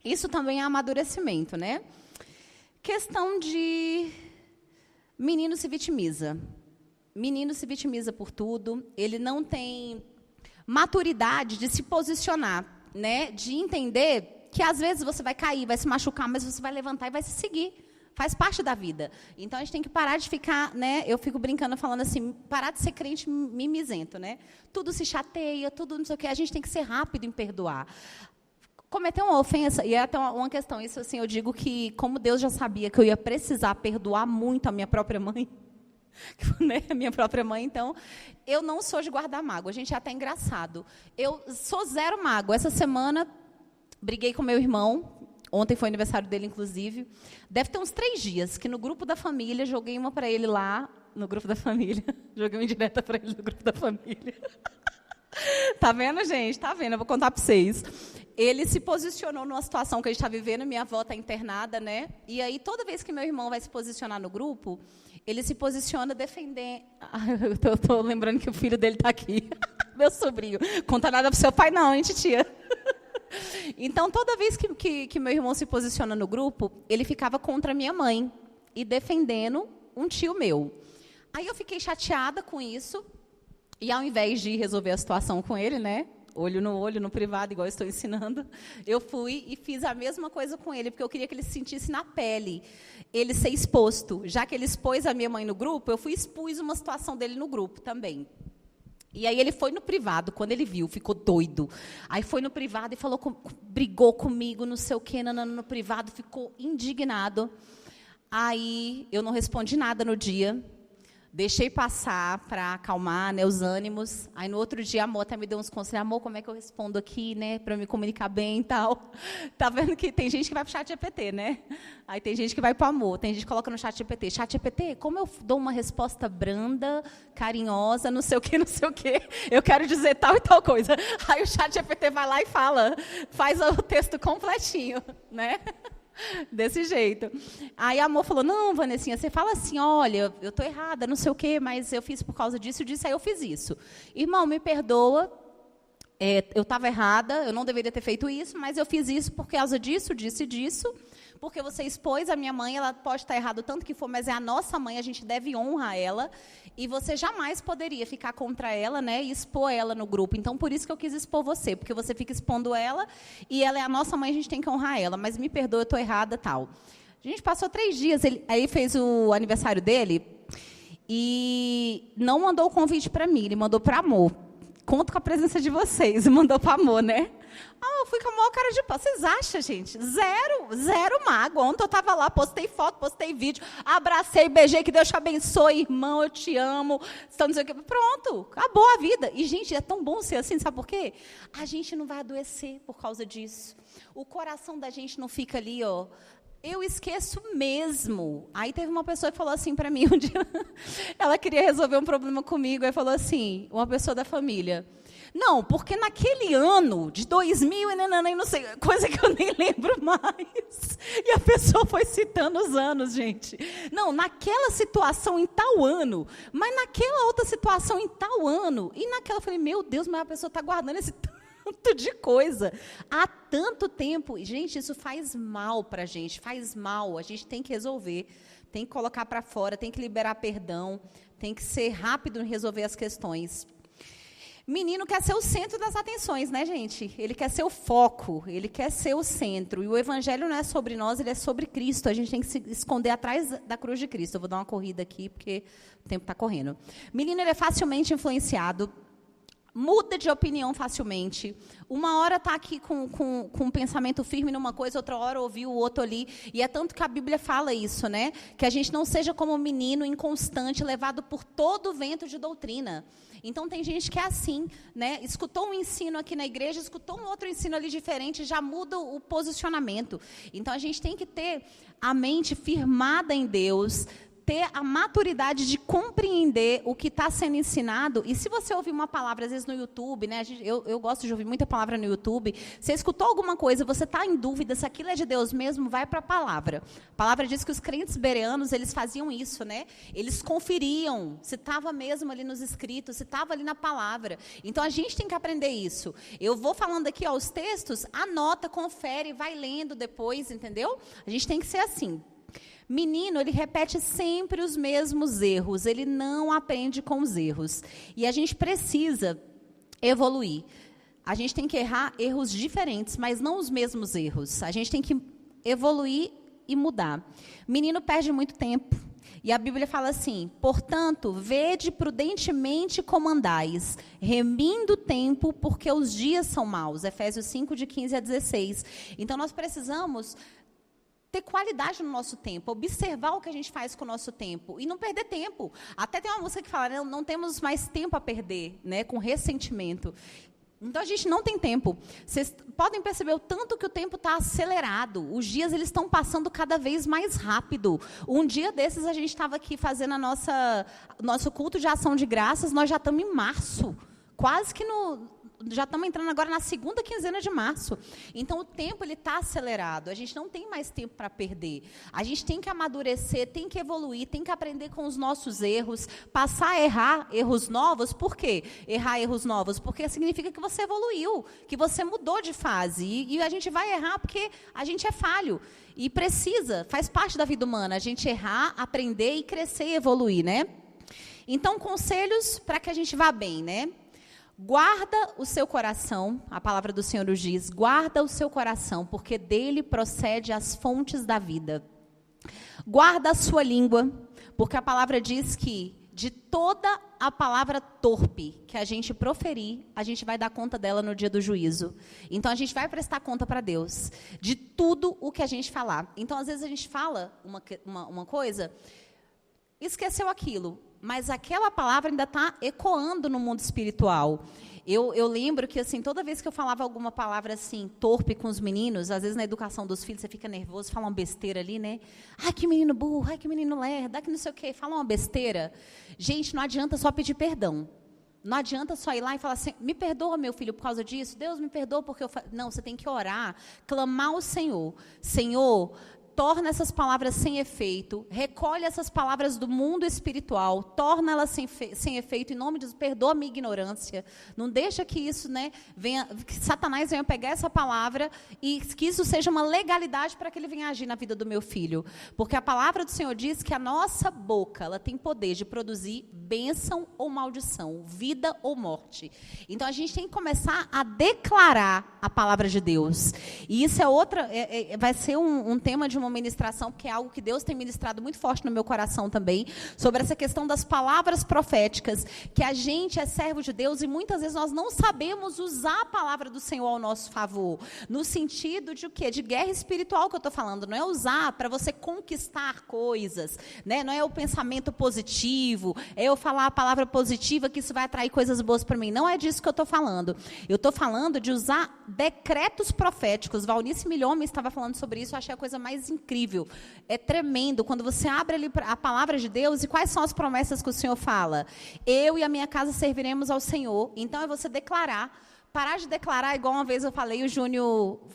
Isso também é amadurecimento, né? Questão de menino se vitimiza. Menino se vitimiza por tudo, ele não tem maturidade de se posicionar, né? De entender que às vezes você vai cair, vai se machucar, mas você vai levantar e vai se seguir. Faz parte da vida. Então, a gente tem que parar de ficar, né? Eu fico brincando, falando assim, parar de ser crente mimizento, né? Tudo se chateia, tudo não sei o quê. A gente tem que ser rápido em perdoar. Cometer uma ofensa, e é até uma questão, isso assim, eu digo que, como Deus já sabia que eu ia precisar perdoar muito a minha própria mãe, né, a minha própria mãe, então, eu não sou de guardar mágoa. Gente, é até engraçado. Eu sou zero mágoa. Essa semana, briguei com meu irmão. Ontem foi aniversário dele, inclusive. Deve ter uns 3 dias, que no grupo da família, joguei uma para ele lá, no grupo da família. Joguei uma indireta para ele no grupo da família. Tá vendo, gente? Tá vendo? Eu vou contar para vocês. Ele se posicionou numa situação que a gente está vivendo, minha avó está internada, né? E aí, toda vez que meu irmão vai se posicionar no grupo, ele se posiciona defendendo... Eu estou lembrando que o filho dele está aqui. Meu sobrinho. Conta nada para o seu pai, não, hein, titia? Então, toda vez que meu irmão se posiciona no grupo, ele ficava contra a minha mãe e defendendo um tio meu. Aí eu fiquei chateada com isso, e ao invés de resolver a situação com ele, né? Olho, no privado, igual eu estou ensinando, eu fui e fiz a mesma coisa com ele, porque eu queria que ele se sentisse na pele, ele ser exposto. Já que ele expôs a minha mãe no grupo, eu expus uma situação dele no grupo também. E aí ele foi no privado, quando ele viu, ficou doido. Aí foi no privado e falou, brigou comigo, não sei o quê, no privado, ficou indignado. Aí eu não respondi nada no dia. Deixei passar para acalmar, né, os ânimos. Aí, no outro dia, a amor até me deu uns conselhos. Amor, como é que eu respondo aqui, né, para me comunicar bem e tal. Tá vendo que tem gente que vai para o chat GPT, né? Aí tem gente que vai para o amor. Tem gente que coloca no chat GPT. Chat GPT, como eu dou uma resposta branda, carinhosa, não sei o quê, não sei o quê. Eu quero dizer tal e tal coisa. Aí o chat GPT vai lá e fala. Faz o texto completinho, né? Desse jeito. Aí a amor falou, não, Vanessinha, você fala assim, olha, eu estou errada, não sei o quê, mas eu fiz por causa disso, aí eu fiz isso. Irmão, me perdoa, eu estava errada, eu não deveria ter feito isso, mas eu fiz isso por causa disso, disso e disso, porque você expôs a minha mãe, ela pode estar errada o tanto que for, mas é a nossa mãe, a gente deve honrar ela, e você jamais poderia ficar contra ela, né, e expor ela no grupo. Então, por isso que eu quis expor você, porque você fica expondo ela, e ela é a nossa mãe, a gente tem que honrar ela, mas me perdoa, eu estou errada, tal. A gente passou 3 dias, aí fez o aniversário dele, e não mandou o convite para mim, ele mandou para amor. Conto com a presença de vocês, e mandou para amor, né? Eu fui com a maior cara de pau. Vocês acham, gente? Zero mágoa. Ontem eu estava lá, postei foto, postei vídeo, abracei, beijei, que Deus te abençoe, irmão, eu te amo. Pronto, acabou a vida. E, gente, é tão bom ser assim, sabe por quê? A gente não vai adoecer por causa disso. O coração da gente não fica ali, ó. Eu esqueço mesmo. Aí teve uma pessoa que falou assim para mim um dia, ela queria resolver um problema comigo, aí falou assim, uma pessoa da família, não, porque naquele ano de 2000, e não sei, coisa que eu nem lembro mais. E a pessoa foi citando os anos, gente. Não, naquela situação em tal ano, mas naquela outra situação em tal ano. E naquela eu falei, meu Deus, mas a pessoa está guardando esse tanto de coisa há tanto tempo. Gente, isso faz mal para a gente, faz mal. A gente tem que resolver, tem que colocar para fora, tem que liberar perdão, tem que ser rápido em resolver as questões. Menino quer ser o centro das atenções, né, gente? Ele quer ser o foco, ele quer ser o centro. E o evangelho não é sobre nós, ele é sobre Cristo. A gente tem que se esconder atrás da cruz de Cristo. Eu vou dar uma corrida aqui, porque o tempo está correndo. Menino, ele é facilmente influenciado, muda de opinião facilmente. Uma hora está aqui com um pensamento firme numa coisa, outra hora ouviu o outro ali. E é tanto que a Bíblia fala isso, né? Que a gente não seja como um menino inconstante, levado por todo o vento de doutrina. Então, tem gente que é assim, né? Escutou um ensino aqui na igreja, escutou um outro ensino ali diferente, já muda o posicionamento. Então, a gente tem que ter a mente firmada em Deus, ter a maturidade de compreender o que está sendo ensinado. E se você ouvir uma palavra, às vezes no YouTube, né? Eu gosto de ouvir muita palavra no YouTube. Você escutou alguma coisa, você está em dúvida se aquilo é de Deus mesmo, vai para a palavra. A palavra diz que os crentes bereanos, eles faziam isso, né? Eles conferiam se estava mesmo ali nos escritos, se estava ali na palavra. Então, a gente tem que aprender isso. Eu vou falando aqui, ó, os textos, anota, confere, vai lendo depois, entendeu? A gente tem que ser assim. Menino, ele repete sempre os mesmos erros, ele não aprende com os erros. E a gente precisa evoluir. A gente tem que errar erros diferentes, mas não os mesmos erros. A gente tem que evoluir e mudar. Menino perde muito tempo. E a Bíblia fala assim, portanto, vede prudentemente como andais, remindo o tempo, porque os dias são maus. Efésios 5, de 15 a 16. Então, nós precisamos ter qualidade no nosso tempo, observar o que a gente faz com o nosso tempo e não perder tempo. Até tem uma música que fala, não temos mais tempo a perder, né, com ressentimento. Então, a gente não tem tempo. Vocês podem perceber o tanto que o tempo está acelerado. Os dias eles estão passando cada vez mais rápido. Um dia desses, a gente estava aqui fazendo nosso culto de ação de graças, nós já estamos em março. Quase que já estamos entrando agora na segunda quinzena de março. Então, o tempo está acelerado. A gente não tem mais tempo para perder. A gente tem que amadurecer, tem que evoluir, tem que aprender com os nossos erros, passar a errar erros novos. Por quê? Errar erros novos? Porque significa que você evoluiu, que você mudou de fase. E a gente vai errar porque a gente é falho. E precisa, faz parte da vida humana, a gente errar, aprender e crescer e evoluir, né? Então, conselhos para que a gente vá bem, né? Guarda o seu coração, a palavra do Senhor nos diz, guarda o seu coração, porque dele procede as fontes da vida. Guarda a sua língua, porque a palavra diz que de toda a palavra torpe que a gente proferir, a gente vai dar conta dela no dia do juízo. Então, a gente vai prestar conta para Deus, de tudo o que a gente falar. Então, às vezes a gente fala uma coisa, esqueceu aquilo. mas aquela palavra ainda está ecoando no mundo espiritual. Eu lembro que, assim, toda vez que eu falava alguma palavra, assim, torpe com os meninos, às vezes na educação dos filhos, você fica nervoso, fala uma besteira ali, né? Ai, que menino burro, ai, que menino lerdo, ai, que não sei o quê, fala uma besteira. Gente, não adianta só pedir perdão. Não adianta só ir lá e falar assim, me perdoa, meu filho, por causa disso. Deus, me perdoa porque eu... Não, você tem que orar, clamar ao Senhor. Senhor, torna essas palavras sem efeito, recolhe essas palavras do mundo espiritual, torna elas sem efeito, em nome de Deus, perdoa a minha ignorância, não deixa que isso, né, venha, que Satanás venha pegar essa palavra e que isso seja uma legalidade para que ele venha agir na vida do meu filho, porque a palavra do Senhor diz que a nossa boca, ela tem poder de produzir bênção ou maldição, vida ou morte, então a gente tem que começar a declarar a palavra de Deus, e isso é outra, vai ser um tema de uma ministração, porque é algo que Deus tem ministrado muito forte no meu coração também, sobre essa questão das palavras proféticas, que a gente é servo de Deus e muitas vezes nós não sabemos usar a palavra do Senhor ao nosso favor, no sentido de o quê? De guerra espiritual que eu estou falando, não é usar para você conquistar coisas, né? Não é o pensamento positivo, é eu falar a palavra positiva que isso vai atrair coisas boas para mim, não é disso que eu estou falando, eu estou falando de usar decretos proféticos. Valnice Milhomem estava falando sobre isso, eu achei a coisa mais incrível, é tremendo, quando você abre ali a palavra de Deus, e quais são as promessas que o Senhor fala? Eu e a minha casa serviremos ao Senhor, então é você declarar, parar de declarar, igual uma vez eu falei,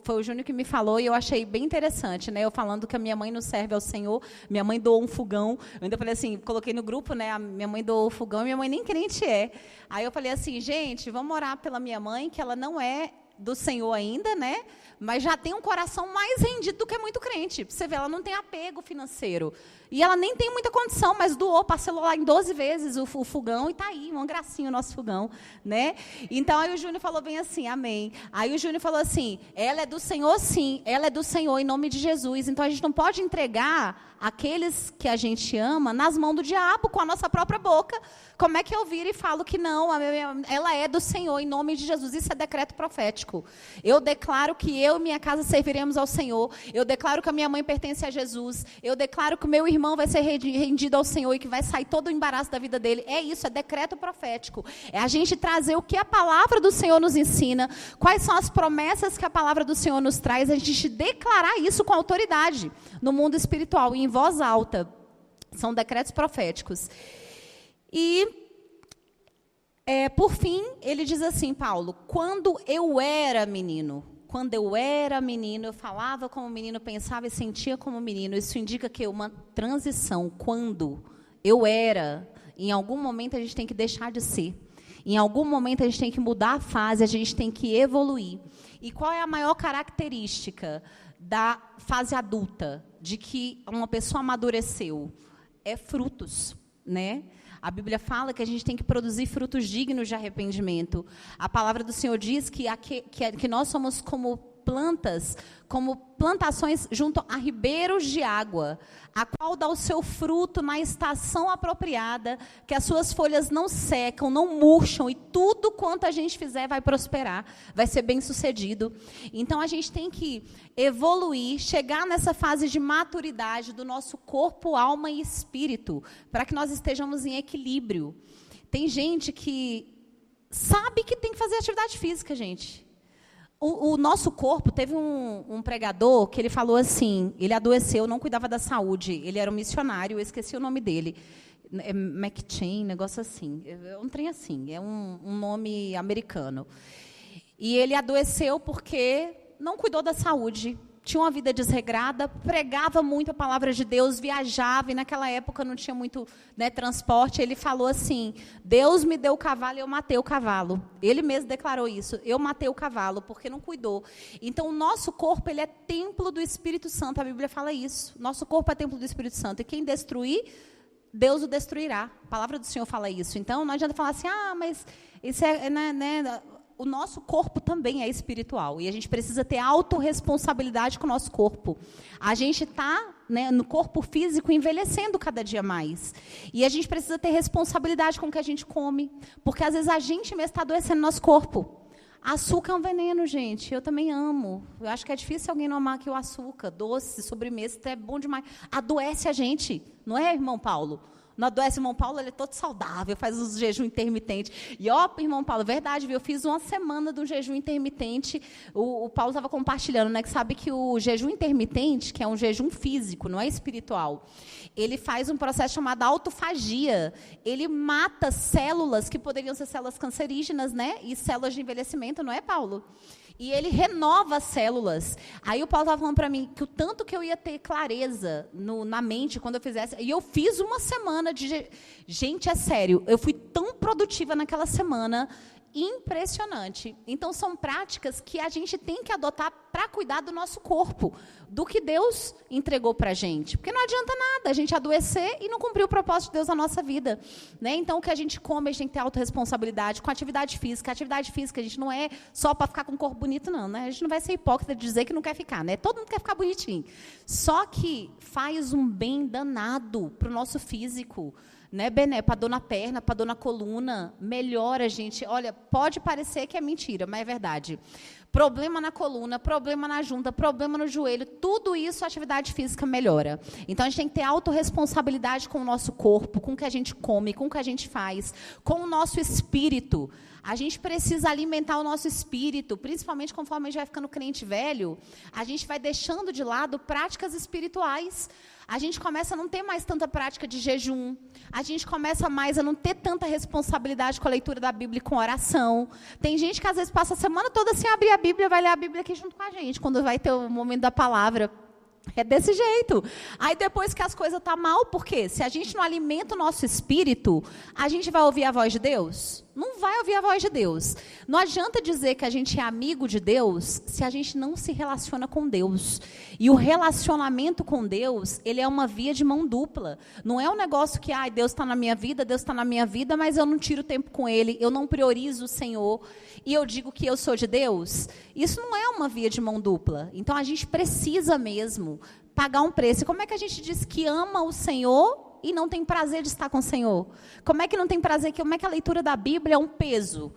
foi o Júnior que me falou, e eu achei bem interessante, né, eu falando que a minha mãe não serve ao Senhor, minha mãe doou um fogão, eu ainda falei assim, coloquei no grupo, né, a minha mãe doou o fogão, e minha mãe nem crente é, aí eu falei assim, gente, vamos orar pela minha mãe, que ela não é do Senhor ainda, né? Mas já tem um coração mais rendido do que muito crente. Você vê, ela não tem apego financeiro. E ela nem tem muita condição, mas doou, parcelou lá em 12 vezes o fogão e está aí, uma gracinha o nosso fogão, né? Então, aí o Júnior falou bem assim, amém. Aí o Júnior falou assim, ela é do Senhor, sim, ela é do Senhor em nome de Jesus. Então, a gente não pode entregar aqueles que a gente ama nas mãos do diabo com a nossa própria boca. Como é que eu viro e falo que não, ela é do Senhor em nome de Jesus? Isso é decreto profético. Eu declaro que eu e minha casa serviremos ao Senhor. Eu declaro que a minha mãe pertence a Jesus. Eu declaro que o meu irmão vai ser rendido ao Senhor e que vai sair todo o embaraço da vida dele. É isso, é decreto profético. É a gente trazer o que a palavra do Senhor nos ensina, quais são as promessas que a palavra do Senhor nos traz, a gente declarar isso com autoridade no mundo espiritual e em voz alta. São decretos proféticos. E, por fim, ele diz assim, Paulo, quando eu era menino, eu falava como menino, pensava e sentia como menino. Isso indica que uma transição, quando eu era, em algum momento a gente tem que deixar de ser. Em algum momento a gente tem que mudar a fase, a gente tem que evoluir. E qual é a maior característica da fase adulta, de que uma pessoa amadureceu? É frutos, né? A Bíblia fala que a gente tem que produzir frutos dignos de arrependimento. A palavra do Senhor diz que nós somos como plantas, como plantações junto a ribeiros de água, a qual dá o seu fruto na estação apropriada, que as suas folhas não secam, não murcham, e tudo quanto a gente fizer vai prosperar, vai ser bem sucedido. Então, a gente tem que evoluir, chegar nessa fase de maturidade do nosso corpo, alma e espírito, para que nós estejamos em equilíbrio. Tem gente que sabe que tem que fazer atividade física, gente. O nosso corpo, teve um pregador que ele falou assim, ele adoeceu, não cuidava da saúde, ele era um missionário, eu esqueci o nome dele, McChain, negócio assim, é um trem assim, é um nome americano. E ele adoeceu porque não cuidou da saúde, tinha uma vida desregrada, pregava muito a palavra de Deus, viajava, e naquela época não tinha muito, né, transporte. Ele falou assim, Deus me deu o cavalo e eu matei o cavalo. Ele mesmo declarou isso, eu matei o cavalo, porque não cuidou. Então, o nosso corpo, ele é templo do Espírito Santo, a Bíblia fala isso. Nosso corpo é templo do Espírito Santo, e quem destruir, Deus o destruirá. A palavra do Senhor fala isso. Então, não adianta falar assim, mas isso é, né, o nosso corpo também é espiritual, e a gente precisa ter autorresponsabilidade com o nosso corpo. A gente está, né, no corpo físico envelhecendo cada dia mais, e a gente precisa ter responsabilidade com o que a gente come, porque às vezes a gente mesmo está adoecendo nosso corpo. Açúcar é um veneno, gente, eu também amo. Eu acho que é difícil alguém não amar aqui o açúcar, doce, sobremesa, é bom demais. Adoece a gente, não é, irmão Paulo? Não adoece. Irmão Paulo, ele é todo saudável, faz os jejum intermitente. E, irmão Paulo, verdade, viu? Eu fiz uma semana do jejum intermitente. O Paulo estava compartilhando, né? Que sabe que o jejum intermitente, que é um jejum físico, não é espiritual, ele faz um processo chamado autofagia. Ele mata células que poderiam ser células cancerígenas, né? E células de envelhecimento, não é, Paulo? E ele renova as células. Aí o Paulo estava falando para mim que o tanto que eu ia ter clareza na mente quando eu fizesse. E eu fiz uma semana de... Gente, é sério, eu fui tão produtiva naquela semana, impressionante. Então, são práticas que a gente tem que adotar para cuidar do nosso corpo, do que Deus entregou para a gente. Porque não adianta nada a gente adoecer e não cumprir o propósito de Deus na nossa vida. Né? Então, o que a gente come, a gente tem que ter autorresponsabilidade com a atividade física. A atividade física, a gente não é só para ficar com o corpo bonito, não. Né? A gente não vai ser hipócrita de dizer que não quer ficar. Né? Todo mundo quer ficar bonitinho. Só que faz um bem danado para o nosso físico. Né, Bené? Para dor na perna, para dor na coluna, melhora, gente. Olha, pode parecer que é mentira, mas é verdade. Problema na coluna, problema na junta, problema no joelho, tudo isso a atividade física melhora. Então, a gente tem que ter autorresponsabilidade com o nosso corpo, com o que a gente come, com o que a gente faz, com o nosso espírito. A gente precisa alimentar o nosso espírito, principalmente conforme a gente vai ficando crente velho, a gente vai deixando de lado práticas espirituais. A gente começa a não ter mais tanta prática de jejum. A gente começa mais a não ter tanta responsabilidade com a leitura da Bíblia e com a oração. Tem gente que às vezes passa a semana toda sem abrir a Bíblia, vai ler a Bíblia aqui junto com a gente, quando vai ter o momento da palavra. É desse jeito. Aí depois que as coisas estão mal, por quê? Se a gente não alimenta o nosso espírito, a gente vai ouvir a voz de Deus? Não vai ouvir a voz de Deus. Não adianta dizer que a gente é amigo de Deus se a gente não se relaciona com Deus. E o relacionamento com Deus, ele é uma via de mão dupla. Não é um negócio que, Deus está na minha vida, mas eu não tiro tempo com Ele, eu não priorizo o Senhor, e eu digo que eu sou de Deus. Isso não é uma via de mão dupla. Então, a gente precisa mesmo pagar um preço. E como é que a gente diz que ama o Senhor e não tem prazer de estar com o Senhor? Como é que não tem prazer? Como é que a leitura da Bíblia é um peso,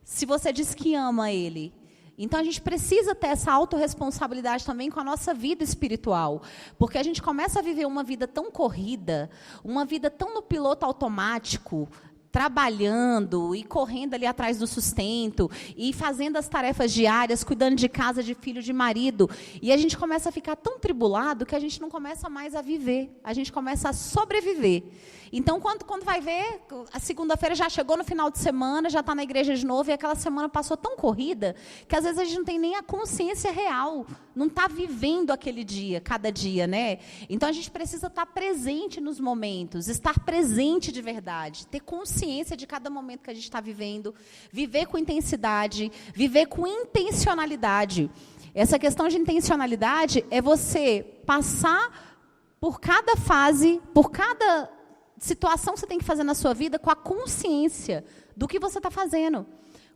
se você diz que ama Ele? Então, a gente precisa ter essa autorresponsabilidade também com a nossa vida espiritual. Porque a gente começa a viver uma vida tão corrida, uma vida tão no piloto automático, trabalhando e correndo ali atrás do sustento, e fazendo as tarefas diárias, cuidando de casa, de filho, de marido. E a gente começa a ficar tão tribulado que a gente não começa mais a viver. A gente começa a sobreviver. Então, quando vai ver, a segunda-feira já chegou no final de semana, já está na igreja de novo, e aquela semana passou tão corrida, que às vezes a gente não tem nem a consciência real, não está vivendo aquele dia, cada dia, né? Então, a gente precisa estar presente nos momentos, estar presente de verdade, ter consciência de cada momento que a gente está vivendo, viver com intensidade, viver com intencionalidade. Essa questão de intencionalidade é você passar por cada fase, por cada situação que você tem que fazer na sua vida com a consciência do que você está fazendo.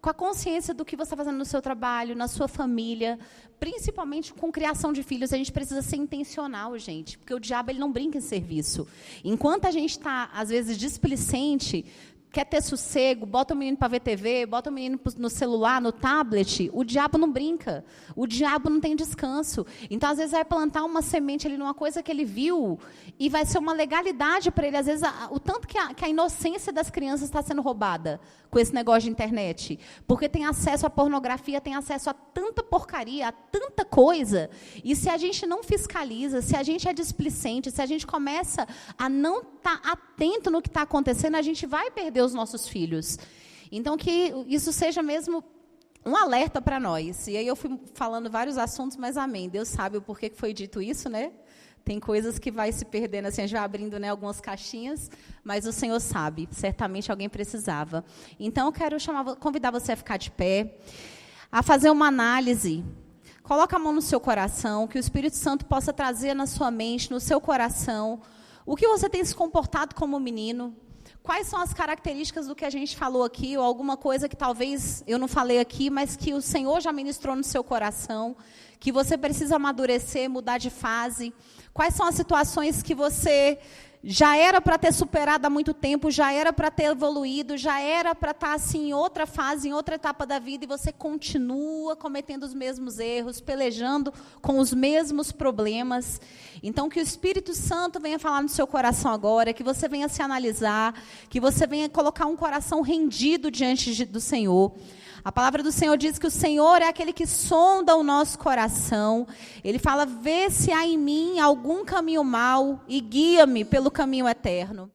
Com a consciência do que você está fazendo no seu trabalho, na sua família, principalmente com criação de filhos. A gente precisa ser intencional, gente, porque o diabo ele não brinca em serviço. Enquanto a gente está, às vezes, displicente, quer ter sossego, bota o menino para ver TV, bota o menino no celular, no tablet, o diabo não brinca, o diabo não tem descanso. Então, às vezes, vai plantar uma semente ali numa coisa que ele viu e vai ser uma legalidade para ele. Às vezes, o tanto que a inocência das crianças está sendo roubada com esse negócio de internet. Porque tem acesso à pornografia, tem acesso a tanta porcaria, a tanta coisa. E se a gente não fiscaliza, se a gente é displicente, se a gente começa a não estar atento no que está acontecendo, a gente vai perder os nossos filhos. Então, que isso seja mesmo um alerta para nós. E aí eu fui falando vários assuntos, mas amém. Deus sabe o porquê que foi dito isso, né? Tem coisas que vai se perdendo, assim, a gente vai abrindo, né, algumas caixinhas, mas o Senhor sabe, certamente alguém precisava. Então, eu quero convidar você a ficar de pé, a fazer uma análise. Coloca a mão no seu coração, que o Espírito Santo possa trazer na sua mente, no seu coração, o que você tem se comportado como menino. Quais são as características do que a gente falou aqui, ou alguma coisa que talvez eu não falei aqui, mas que o Senhor já ministrou no seu coração, que você precisa amadurecer, mudar de fase? Quais são as situações que você já era para ter superado há muito tempo, já era para ter evoluído, já era para estar assim, em outra fase, em outra etapa da vida, e você continua cometendo os mesmos erros, pelejando com os mesmos problemas? Então, que o Espírito Santo venha falar no seu coração agora, que você venha se analisar, que você venha colocar um coração rendido diante do Senhor. A palavra do Senhor diz que o Senhor é aquele que sonda o nosso coração. Ele fala: vê se há em mim algum caminho mau e guia-me pelo caminho eterno.